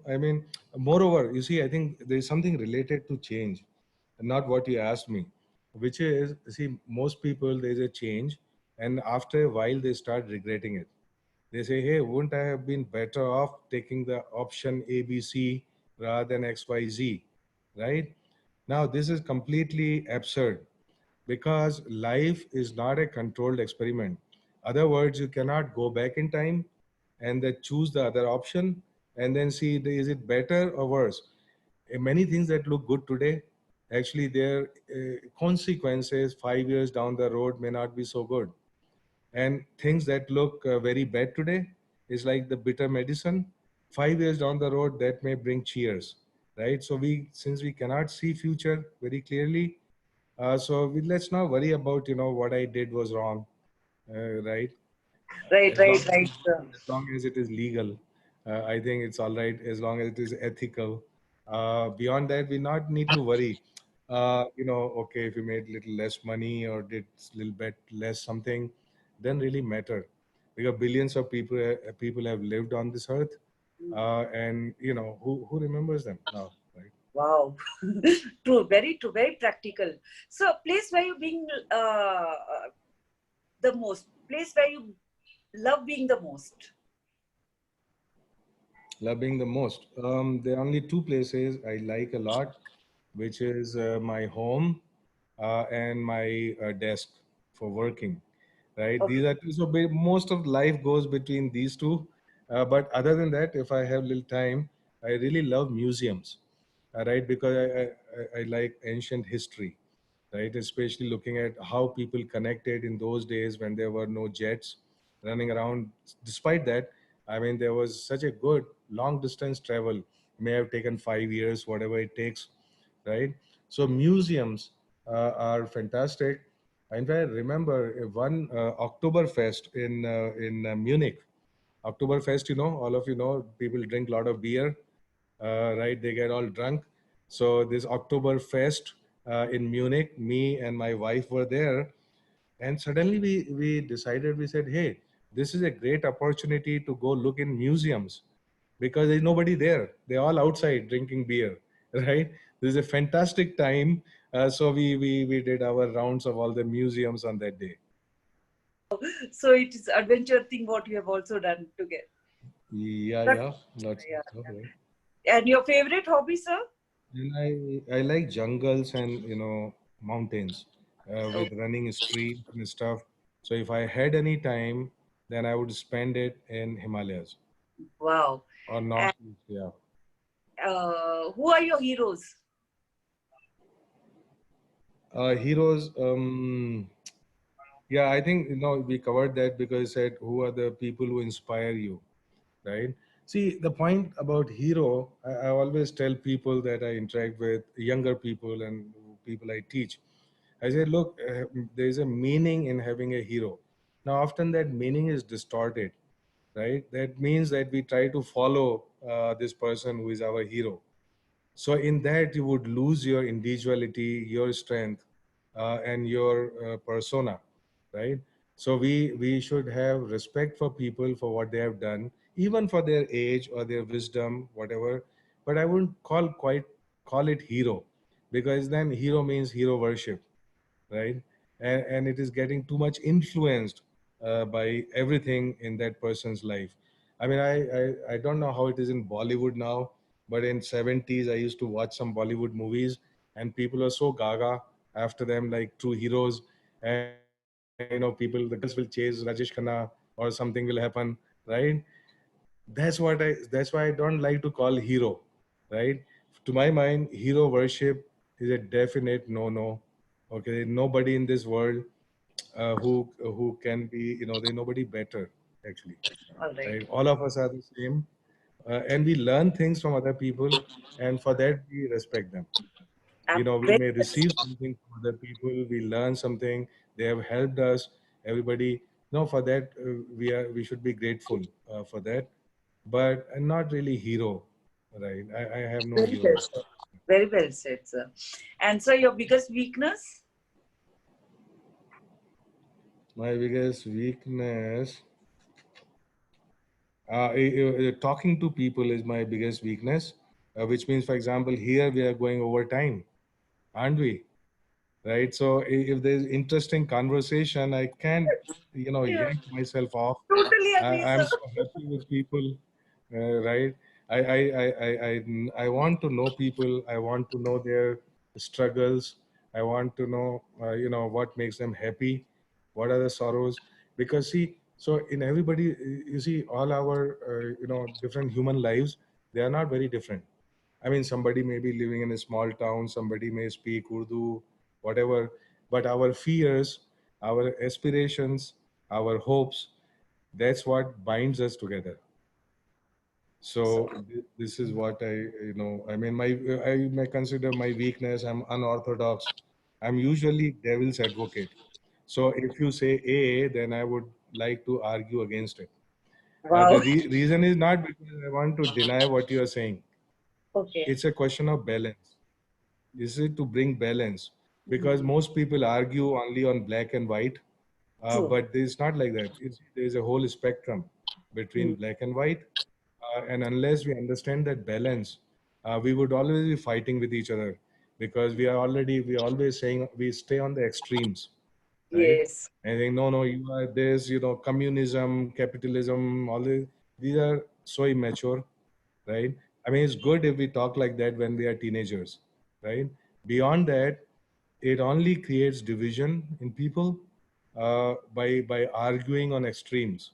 I mean, moreover, you see, I think there's something related to change, not what you asked me, which is, see, most people, there's a change, and after a while, they start regretting it. They say, hey, wouldn't I have been better off taking the option ABC rather than XYZ, right? Now, this is completely absurd because life is not a controlled experiment. Other words, you cannot go back in time and then choose the other option and then see is it better or worse. Many things that look good today, actually their consequences 5 years down the road may not be so good. And things that look very bad today is like the bitter medicine. 5 years down the road, that may bring cheers, right? So since we cannot see future very clearly, let's not worry about what I did was wrong, right? Right, As long right, right, sir. as long as it is legal, I think it's all right. As long as it is ethical, beyond that, we not need to worry. Okay, if you made little less money or did little bit less something, then really matter, because billions of people have lived on this earth, and who remembers them now, right? Wow. True, very practical. So place where you being the most, place where you love being the most. Loving the most. There are only two places I like a lot, which is my home and my desk for working. Right? Okay. These are two. So most of life goes between these two. But other than that, if I have little time, I really love museums. Right? Because I like ancient history, right? Especially looking at how people connected in those days when there were no jets running around. Despite that, I mean, there was such a good long distance travel. May have taken 5 years, whatever it takes, right? So museums are fantastic. In fact, I remember one Oktoberfest in Munich. Oktoberfest, all of people drink a lot of beer, right? They get all drunk. So this Oktoberfest in Munich, me and my wife were there, and suddenly we decided. We said, "Hey, this is a great opportunity to go look in museums because there's nobody there. They're all outside drinking beer, right? This is a fantastic time." So we did our rounds of all the museums on that day. So it is adventure thing what you have also done together. Yeah, But, yeah, lots of yeah. stuff, right? And your favorite hobby, sir? And I like jungles and mountains Oh, with running streams and stuff. So if I had any time, then I would spend it in Himalayas wow. or And Northeast. Yeah. who are your heroes? Heroes. Yeah, I think we covered that because I said who are the people who inspire you, right? See, the point about hero, I always tell people that I interact with, younger people and people I teach. I say, look, there is a meaning in having a hero. Now, often that meaning is distorted, right? That means that we try to follow this person who is our hero. So in that, you would lose your individuality, your strength, and your persona, right? So we should have respect for people for what they have done, even for their age or their wisdom, whatever. But I wouldn't call it hero, because then hero means hero worship, right? And it is getting too much influenced by everything in that person's life. I mean, I don't know how it is in Bollywood now, but in 70s, I used to watch some Bollywood movies and people are so gaga after them, like true heroes. And, people, the girls will chase Rajesh Khanna or something will happen, right? That's why I don't like to call hero, right? To my mind, hero worship is a definite no. Okay, nobody in this world who can be, there's nobody better actually, All right. right? All of us are the same, and we learn things from other people, and for that we respect them. We Very may well receive something from other people, we learn something, they have helped us, everybody. No, for that we should be grateful for that, but I'm not really hero, right? I have no Very well heroes. said. Very well said, sir. And so your biggest weakness? My biggest weakness, talking to people is my biggest weakness, which means, for example, here we are going over time, aren't we? Right? So if there's interesting conversation, I can't, Yeah, yank myself off. totally agree, I'm sir. so happy with people, right? I want to know people. I want to know their struggles. I want to know, what makes them happy, what are the sorrows. Because see, so in everybody, you see, all our, different human lives, they are not very different. I mean, somebody may be living in a small town, somebody may speak Urdu, whatever, but our fears, our aspirations, our hopes, that's what binds us together. So, So this is what I mean, I may consider my weakness. I'm unorthodox. I'm usually devil's advocate. So if you say A, then I would like to argue against it. wow. The reason is not because I want to deny what you are saying. Okay. It's a question of balance. Is it to bring balance? Because Hmm. most people argue only on black and white, True. but it's not like that. There's a whole spectrum Hmm. between black and white, and unless we understand that balance, we would always be fighting with each other because we always saying we stay on the extremes, right? Yes. And think, no, no, you are this, communism, capitalism, these are so immature, right? I mean, it's good if we talk like that when we are teenagers, right? Beyond that, it only creates division in people by arguing on extremes.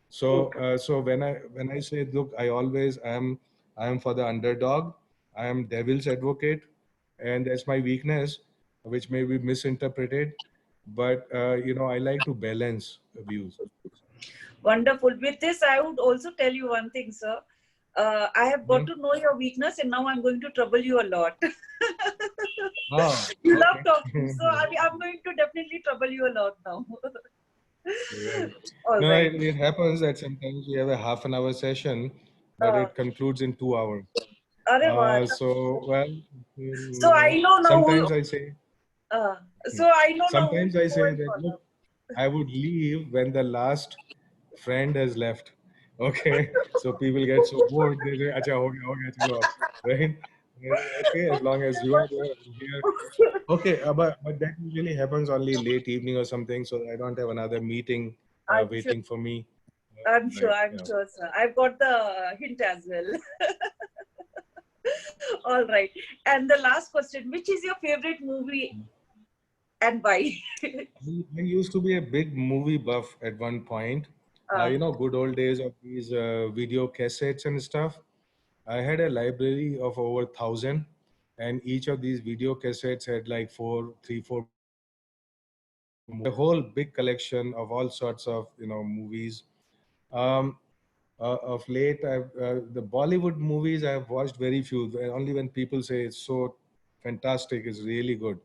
So Okay. so when I say, look, I am for the underdog. I am devil's advocate, and that's my weakness, which may be misinterpreted. But I like to balance views. Wonderful. With this, I would also tell you one thing, sir. I have got Mhm. to know your weakness, and now I'm going to trouble you a lot. Ah, You love okay. talking, so I'm going to definitely trouble you a lot now. Right. All No, right. it happens that sometimes we have a half an hour session, but Uh, it concludes in 2 hours. Arey वाह. So, well, So I know now who. sometimes I say, Uh, hmm, so I know now who sometimes to I go say and that, look, follow. I would leave when the last friend has left. Okay. So people get so bored, they say, Acha, ho gaya, chalo ab," right? Okay, as long as you are there, I'm here. Okay, but that usually happens only late evening or something, so I don't have another meeting I'm sure. waiting for me. I'm sure. Right. I'm Yeah. sure, sir. I've got the hint as well. All right. And the last question: which is your favorite movie and why? I used to be a big movie buff at one point. uh, Good old days of these video cassettes and stuff. I had a library of over 1,000, and each of these video cassettes had like three, four movies. So a whole big collection of all sorts of movies. Um, of late, the Bollywood movies I've watched very few. Only when people say it's so fantastic, it's really good.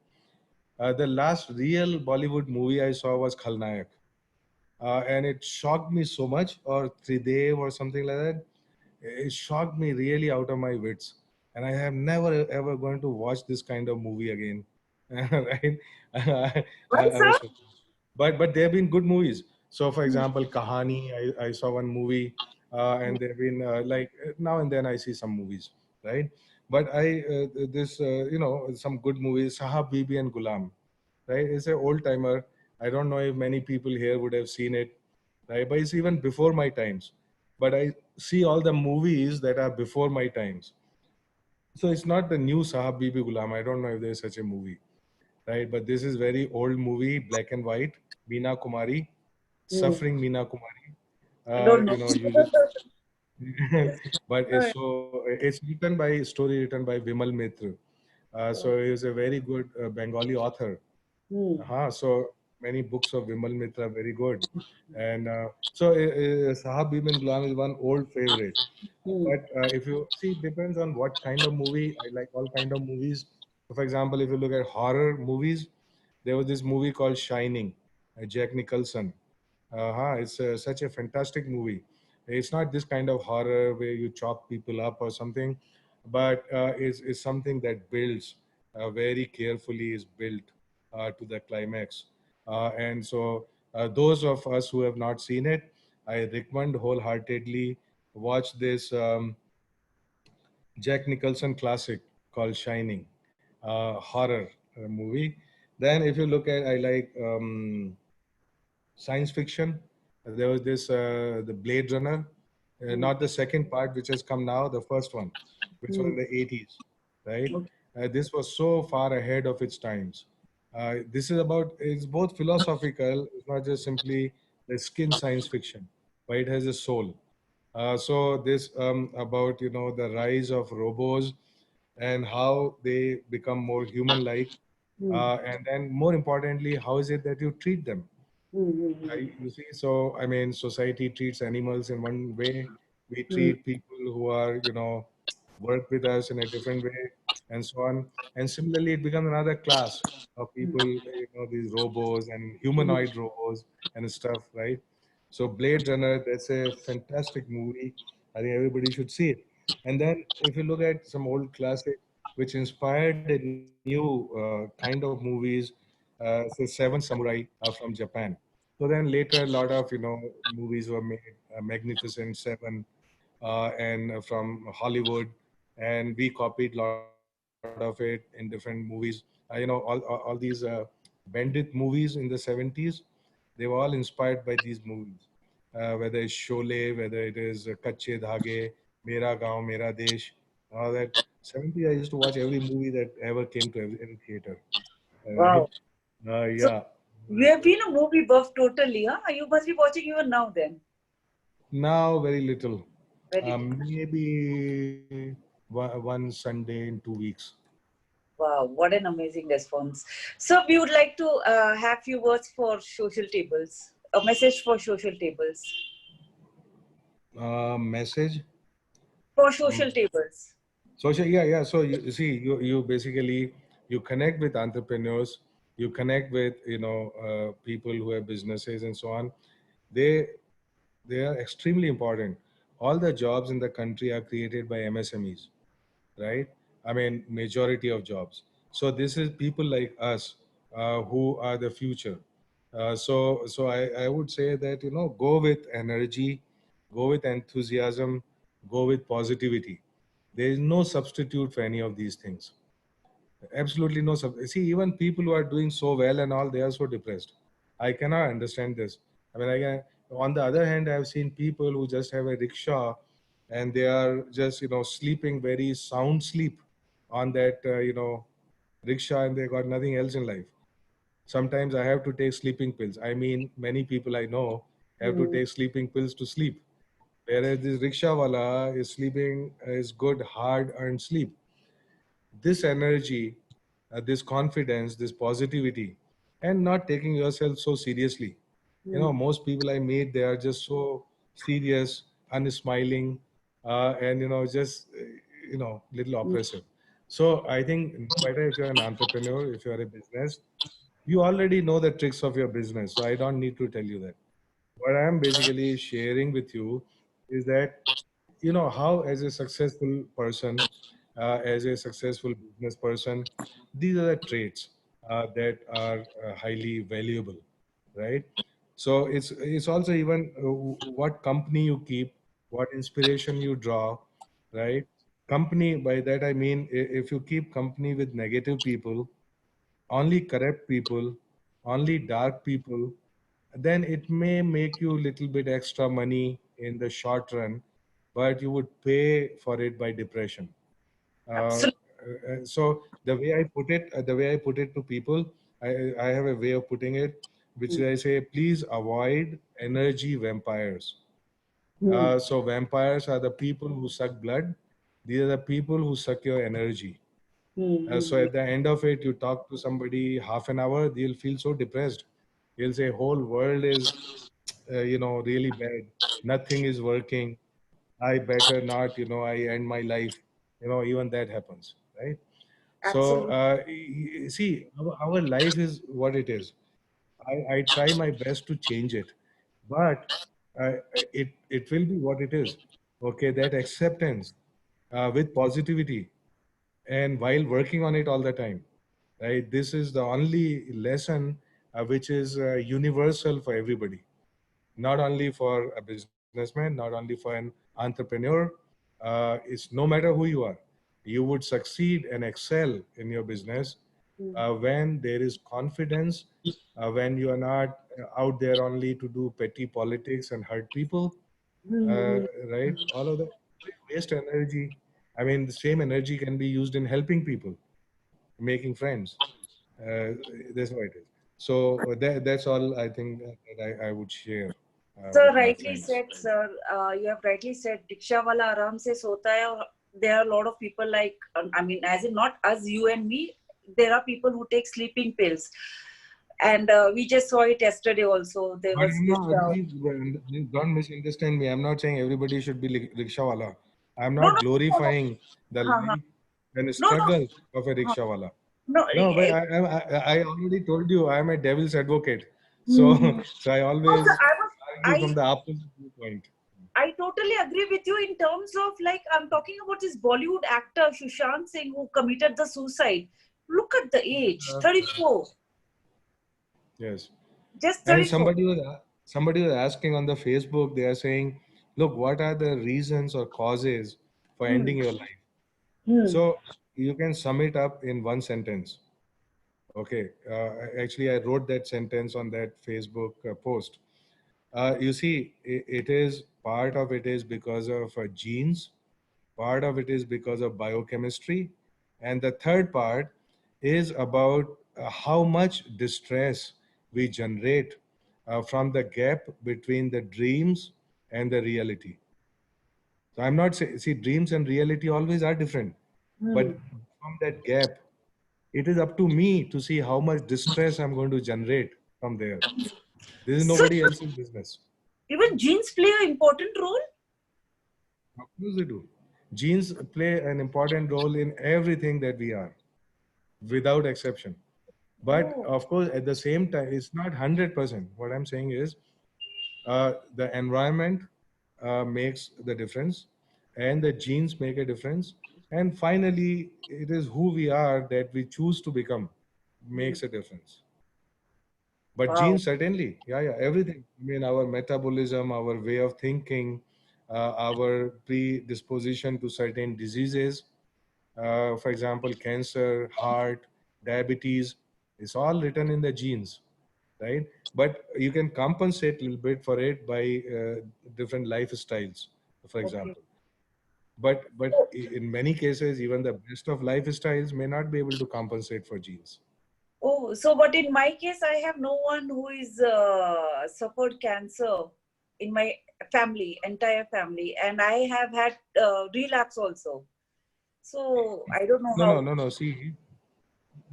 The last real Bollywood movie I saw was Khalnayak, and it shocked me so much, or Tridev or something like that. It shocked me really out of my wits, and I have never ever going to watch this kind of movie again. Right? why, I sir? was but there have been good movies. So, for example, Kahani, I saw one movie, and there have been now and then I see some movies, right? But this some good movies, Sahab Bibi and Gulam, right? It's an old timer. I don't know if many people here would have seen it, right? But it's even before my times. But I see all the movies that are before my times. So it's not the new Sahab Bibi Gulam. I don't know if there's such a movie, right? But this is very old movie, black and white. Meena Kumari, Hmm. suffering Meena Kumari. I don't know. You just, but All right. it's written by story written by Vimal Mitra. So he's a very good Bengali author. Hmm. So many books of Vimal Mitra are very good. And Sahab Ibn Gulam is one old favorite. Hmm. But if you see, it depends on what kind of movie. I like all kind of movies. So for example, if you look at horror movies, there was this movie called Shining, Jack Nicholson. It's such a fantastic movie. It's not this kind of horror where you chop people up or something, but it's something that builds very carefully, is built to the climax. And so, those of us who have not seen it, I recommend wholeheartedly watch this Jack Nicholson classic called Shining, horror movie. Then, if you look at, I like science fiction. There was this the Blade Runner, not the second part which has come now, the first one, which was in Mm. the 80s, right? Okay. This was so far ahead of its times. This is about, it's both philosophical, it's not just simply the skin science fiction, but it has a soul. So this about the rise of robots and how they become more human-like, Mm. and then more importantly, how is it that you treat them? Mm. You see, so I mean, society treats animals in one way. We Mm. treat people who are, work with us in a different way, and so on. And similarly, it becomes another class of people, these robots and Mm. humanoid robots and stuff, right? So Blade Runner, that's a fantastic movie. I think everybody should see it. And then if you look at some old classic, which inspired a new kind of movies, say Seven Samurai from Japan. So then later, a lot of movies were made, Magnificent Seven, and from Hollywood, and we copied a lot of it in different movies. All these bandit movies in the 70s, they were all inspired by these movies. Whether it's Sholay, whether it is Kache Dhage, Mera Gaon, Mera Desh, all that. 70s, I used to watch every movie that ever came to any theater. Right? Wow. So Yeah. you have been a movie buff totally, huh? You must be watching even now then. Now, very little. Very little. Maybe one Sunday in 2 weeks. Wow, what an amazing response. So we would like to have few words for social tables. A message for social tables. Message. For Um, social tables. Social, yeah, yeah. So you see, you basically you connect with entrepreneurs, you connect with people who have businesses and so on. They they are extremely important. All the jobs in the country are created by MSMEs, right? I mean, majority of jobs. So this is people like us who are the future. So I would say that go with energy, go with enthusiasm, go with positivity. There is no substitute for any of these things. Absolutely no sub. See, even people who are doing so well and all, they are so depressed. I cannot understand this. I mean, on the other hand, I have seen people who just have a rickshaw and they are just, sleeping very sound sleep on that, rickshaw, and they got nothing else in life. Sometimes I have to take sleeping pills. I mean, many people I know have to Mm. take sleeping pills to sleep. Whereas this rickshaw wala is sleeping, is good, hard earned sleep. This energy, this confidence, this positivity, and not taking yourself so seriously. Mm. Most people I meet, they are just so serious, unsmiling, and just little Mm. oppressive. So I think no matter if you're an entrepreneur, if you're a business, you already know the tricks of your business. So I don't need to tell you that. What I'm basically sharing with you is that how as a successful person, as a successful business person, these are the traits that are highly valuable, right? So it's also even what company you keep, what inspiration you draw, right? Company, by that I mean, if you keep company with negative people, only corrupt people, only dark people, then it may make you a little bit extra money in the short run, but you would pay for it by depression. Absolutely. So the way I put it to people, I have a way of putting it, which Mm. I say, please avoid energy vampires. Mm. So vampires are the people who suck blood. These are the people who suck your energy. So Mm. at the end of it, you talk to somebody half an hour, they'll feel so depressed. They'll say, whole world is, really bad. Nothing is working. I better not, I end my life. Even that happens, right? So Absolutely. see, our life is what it is. I try my best to change it, but it will be what it is. Okay, that acceptance with positivity, and while working on it all the time, right? This is the only lesson which is universal for everybody, not only for a businessman, not only for an entrepreneur. It's no matter who you are, you would succeed and excel in your business when there is confidence, when you are not out there only to do petty politics and hurt people, right? All of that waste energy. I mean, the same energy can be used in helping people, making friends. Uh, that's what it is. So that's all I think that I would share Sir, with my rightly friends. said, sir. You have rightly said. Diksha wala aram se sota hai. Aur there are a lot of people like, I mean, as in not us, you and me. There are people who take sleeping pills, and we just saw it yesterday. Also, there But was I'm this. not, please don't misunderstand me. I'm not saying everybody should be rickshawala. I'm No, not no, no, no. glorifying the Huh, huh. life and the No, no, struggle of a huh. rickshawala. No. No, but I already told you I'm a devil's advocate. So, Mhm. so I No, sir, always argue I from the opposite viewpoint. I totally agree with you in terms of, like, I'm talking about this Bollywood actor Sushant Singh who committed the suicide. Look at the age, Uh, 34, yes. just And 34. somebody was asking on the Facebook. They are saying, look, what are the reasons or causes for Hmm. ending your life? Hmm. So you can sum it up in one sentence. Okay. Actually, I wrote that sentence on that Facebook post. You see, it is part of it is because of genes, part of it is because of biochemistry, and the third part is about how much distress we generate from the gap between the dreams and the reality. So I'm not saying, see, dreams and reality always are different, but Hmm. from that gap, it is up to me to see how much distress I'm going to generate from there. This is So nobody else's business. even genes play an important role. Of course they do. Genes play an important role in everything that we are, without exception. But Oh, of course, at the same time, it's not 100%. What I'm saying is the environment makes the difference, and the genes make a difference. And finally, it is who we are that we choose to become makes a difference. But wow. genes certainly, yeah, everything. I mean, our metabolism, our way of thinking, our predisposition to certain diseases, for example, cancer, heart, diabetes, it's all written in the genes, right? But you can compensate a little bit for it by different lifestyles, for Okay. example. But in many cases, even the best of lifestyles may not be able to compensate for genes. Oh, so but in my case, I have no one who is suffered cancer in my family, entire family, and I have had relapse also. So I don't know No, no, how. no, no. See,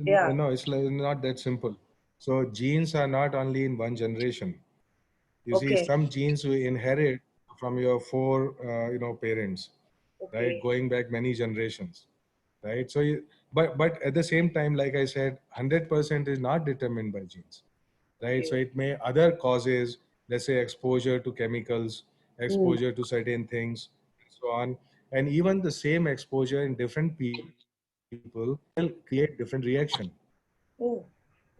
Yeah. no, it's like not that simple. So genes are not only in one generation. You see, Okay. some genes we inherit from your four, parents, right? Okay. Going back many generations, right? So, but at the same time, like I said, 100% is not determined by genes, right? So Okay. it may other causes, let's say exposure to chemicals, Hmm. exposure to certain things, and so on, and even the same exposure in different people will create different reaction, Oh.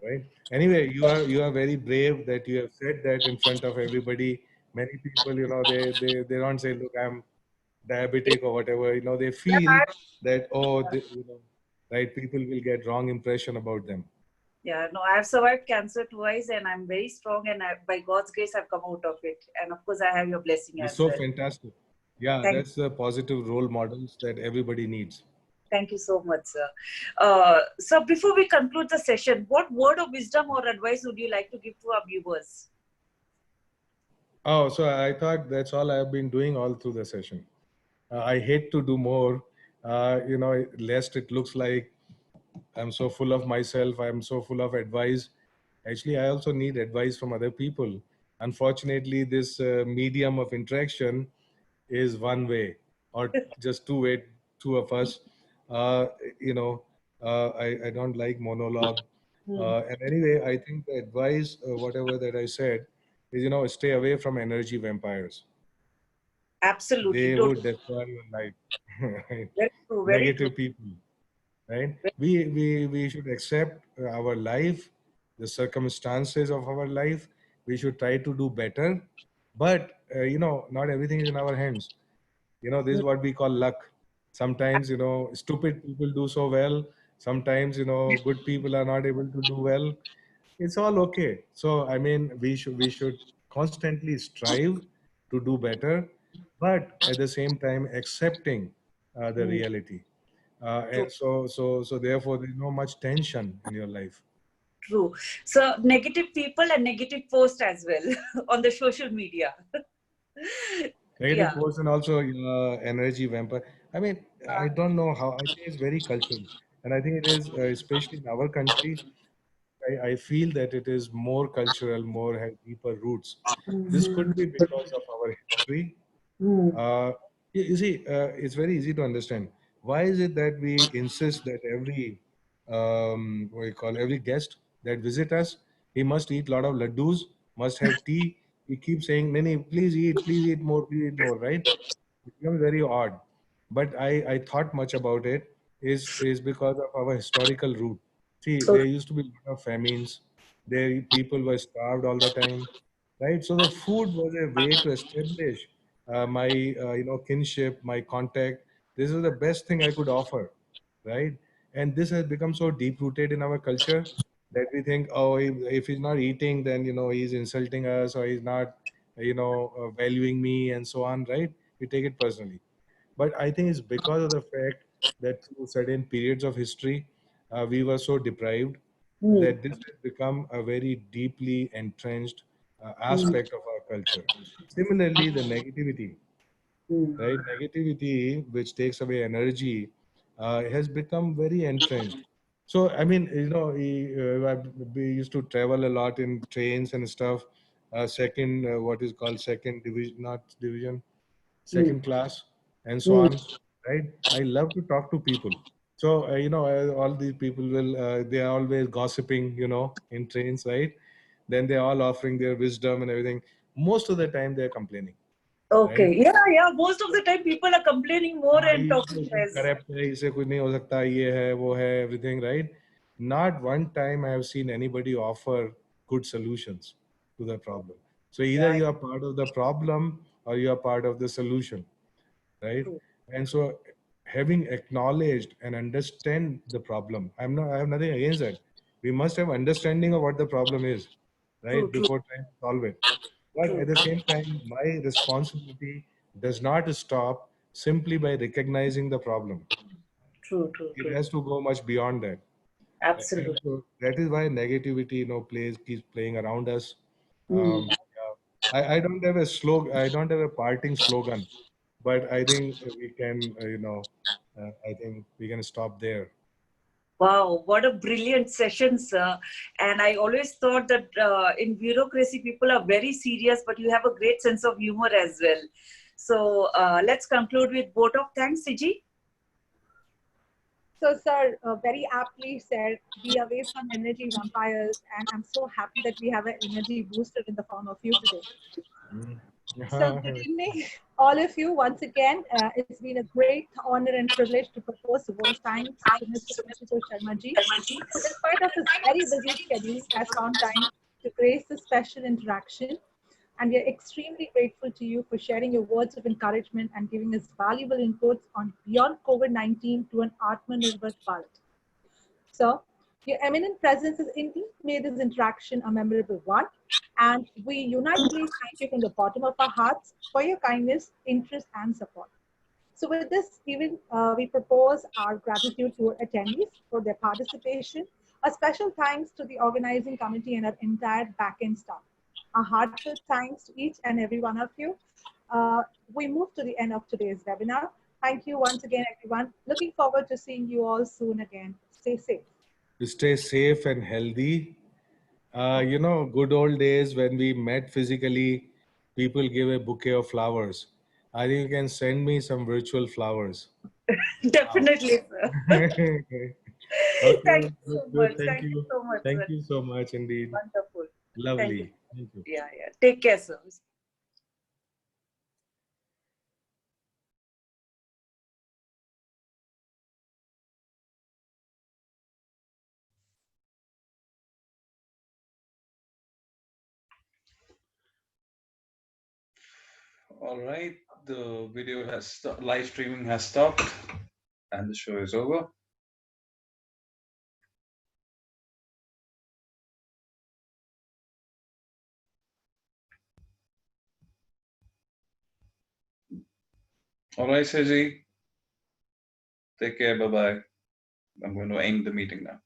right? Anyway, you are very brave that you have said that in front of everybody. Many people, they don't say, look, I'm diabetic or whatever. They feel that, oh, right, people will get wrong impression about them. Yeah, no, I've survived cancer twice and I'm very strong, and by God's grace, I've come out of it. And of course, I have your blessing It's as so well. fantastic. Yeah, Thank, that's the positive role models that everybody needs. thank you so much, sir. So before we conclude the session, what word of wisdom or advice would you like to give to our viewers? Oh, so I thought that's all I've been doing all through the session. I hate to do more, lest it looks like I'm so full of myself. I'm so full of advice. Actually, I also need advice from other people. Unfortunately, this medium of interaction is one way or just two-way, two of us. Uh, you know, I don't like monologue. Hmm. And anyway, I think the advice, whatever that I said, is, stay away from energy vampires. Absolutely, They would totally. destroy your life. Right? Very true, very true. Negative people, right? We should accept our life, the circumstances of our life. We should try to do better, but not everything is in our hands. This is what we call luck. Sometimes, stupid people do so well. Sometimes, good people are not able to do well. It's all okay. So, I mean, we should constantly strive to do better, but at the same time accepting the Mm, reality. true, And so therefore, there's no much tension in your life. true. So negative people and negative post as well on the social media. Negative Yeah. posts and also energy vampire. I mean, I don't know how. I think it's very cultural, and I think it is especially in our country. I feel that it is more cultural, more has deeper roots. This could be because of our history. Mm, You see, it's very easy to understand. Why is it that we insist that every what you call every guest that visit us, he must eat a lot of laddus, must have tea. We keep saying, "Nani, please eat more, please eat more," right? It becomes very odd. But I thought much about it is because of our historical root. See, so there used to be a lot of famines. There people were starved all the time, right? So the food was a way to establish my kinship, my contact. This is the best thing I could offer, right? And this has become so deep rooted in our culture that we think, oh, if he's not eating, then he's insulting us, or he's not valuing me, and so on, right? We take it personally. But I think it's because of the fact that through certain periods of history, we were so deprived mm, that this has become a very deeply entrenched mm, aspect of our culture. Similarly, the negativity, mm. right? Negativity, which takes away energy, has become very entrenched. So, I mean, we used to travel a lot in trains and stuff. What is called second division, not division, Mm, second class, and so mm. on, right? I love to talk to people. So, all these people they are always gossiping, in trains, right? Then they're all offering their wisdom and everything. Most of the time, they're complaining, right? Okay. Yeah, yeah. Most of the time people are complaining more हाँ, and ये talking सब less. corrupt है, इससे कुछ नहीं हो सकता, ये है, वो है, everything, right? Not one time I have seen anybody offer good solutions to the problem. So either Yeah, you are part of the problem or you are part of the solution, right? true, And so having acknowledged and understand the problem, I have nothing against that. We must have understanding of what the problem is, true, right, true, before trying to solve it. But true, at the same time, my responsibility does not stop simply by recognizing the problem. true, true, It true. has to go much beyond that. And Absolutely. so that is why negativity, keeps playing around us. Mm. Yeah. I don't have a slogan. I don't have a parting slogan, but I think we can, I think we can stop there. Wow, what a brilliant session, sir. And I always thought that in bureaucracy, people are very serious, but you have a great sense of humor as well. So let's conclude with vote of thanks, Siji. So, sir, very aptly said, be away from energy vampires. And I'm so happy that we have an energy booster in the form of you today. Mm. So, good evening, all of you. Once again, it's been a great honor and privilege to propose world thanks to Mr. Ashutosh Sharma ji, who, despite of his very busy schedule, has found time to grace this special interaction. And we are extremely grateful to you for sharing your words of encouragement and giving us valuable inputs on beyond COVID-19 to an Atmanirbhar Bharat. So, your eminent presence has indeed made this interaction a memorable one, and we unitedly thank you from the bottom of our hearts for your kindness, interest, and support. So, with this, we propose our gratitude to our attendees for their participation. A special thanks to the organizing committee and our entire back-end staff. A heartfelt thanks to each and every one of you. We move to the end of today's webinar. Thank you once again, everyone. Looking forward to seeing you all soon again. Stay safe. Stay safe and healthy. Good old days when we met physically, people give a bouquet of flowers. I think you can send me some virtual flowers. Wow. Definitely, sir. Okay, Thank you good, so good. much. Thank Thank you you. so much, Thank sir. you so much indeed. Wonderful. Thank you. Lovely. Thank you. Yeah, yeah. Take care, sir. All right, the video has live streaming has stopped, and the show is over. All right, Saji. Take care. Bye bye. I'm going to end the meeting now.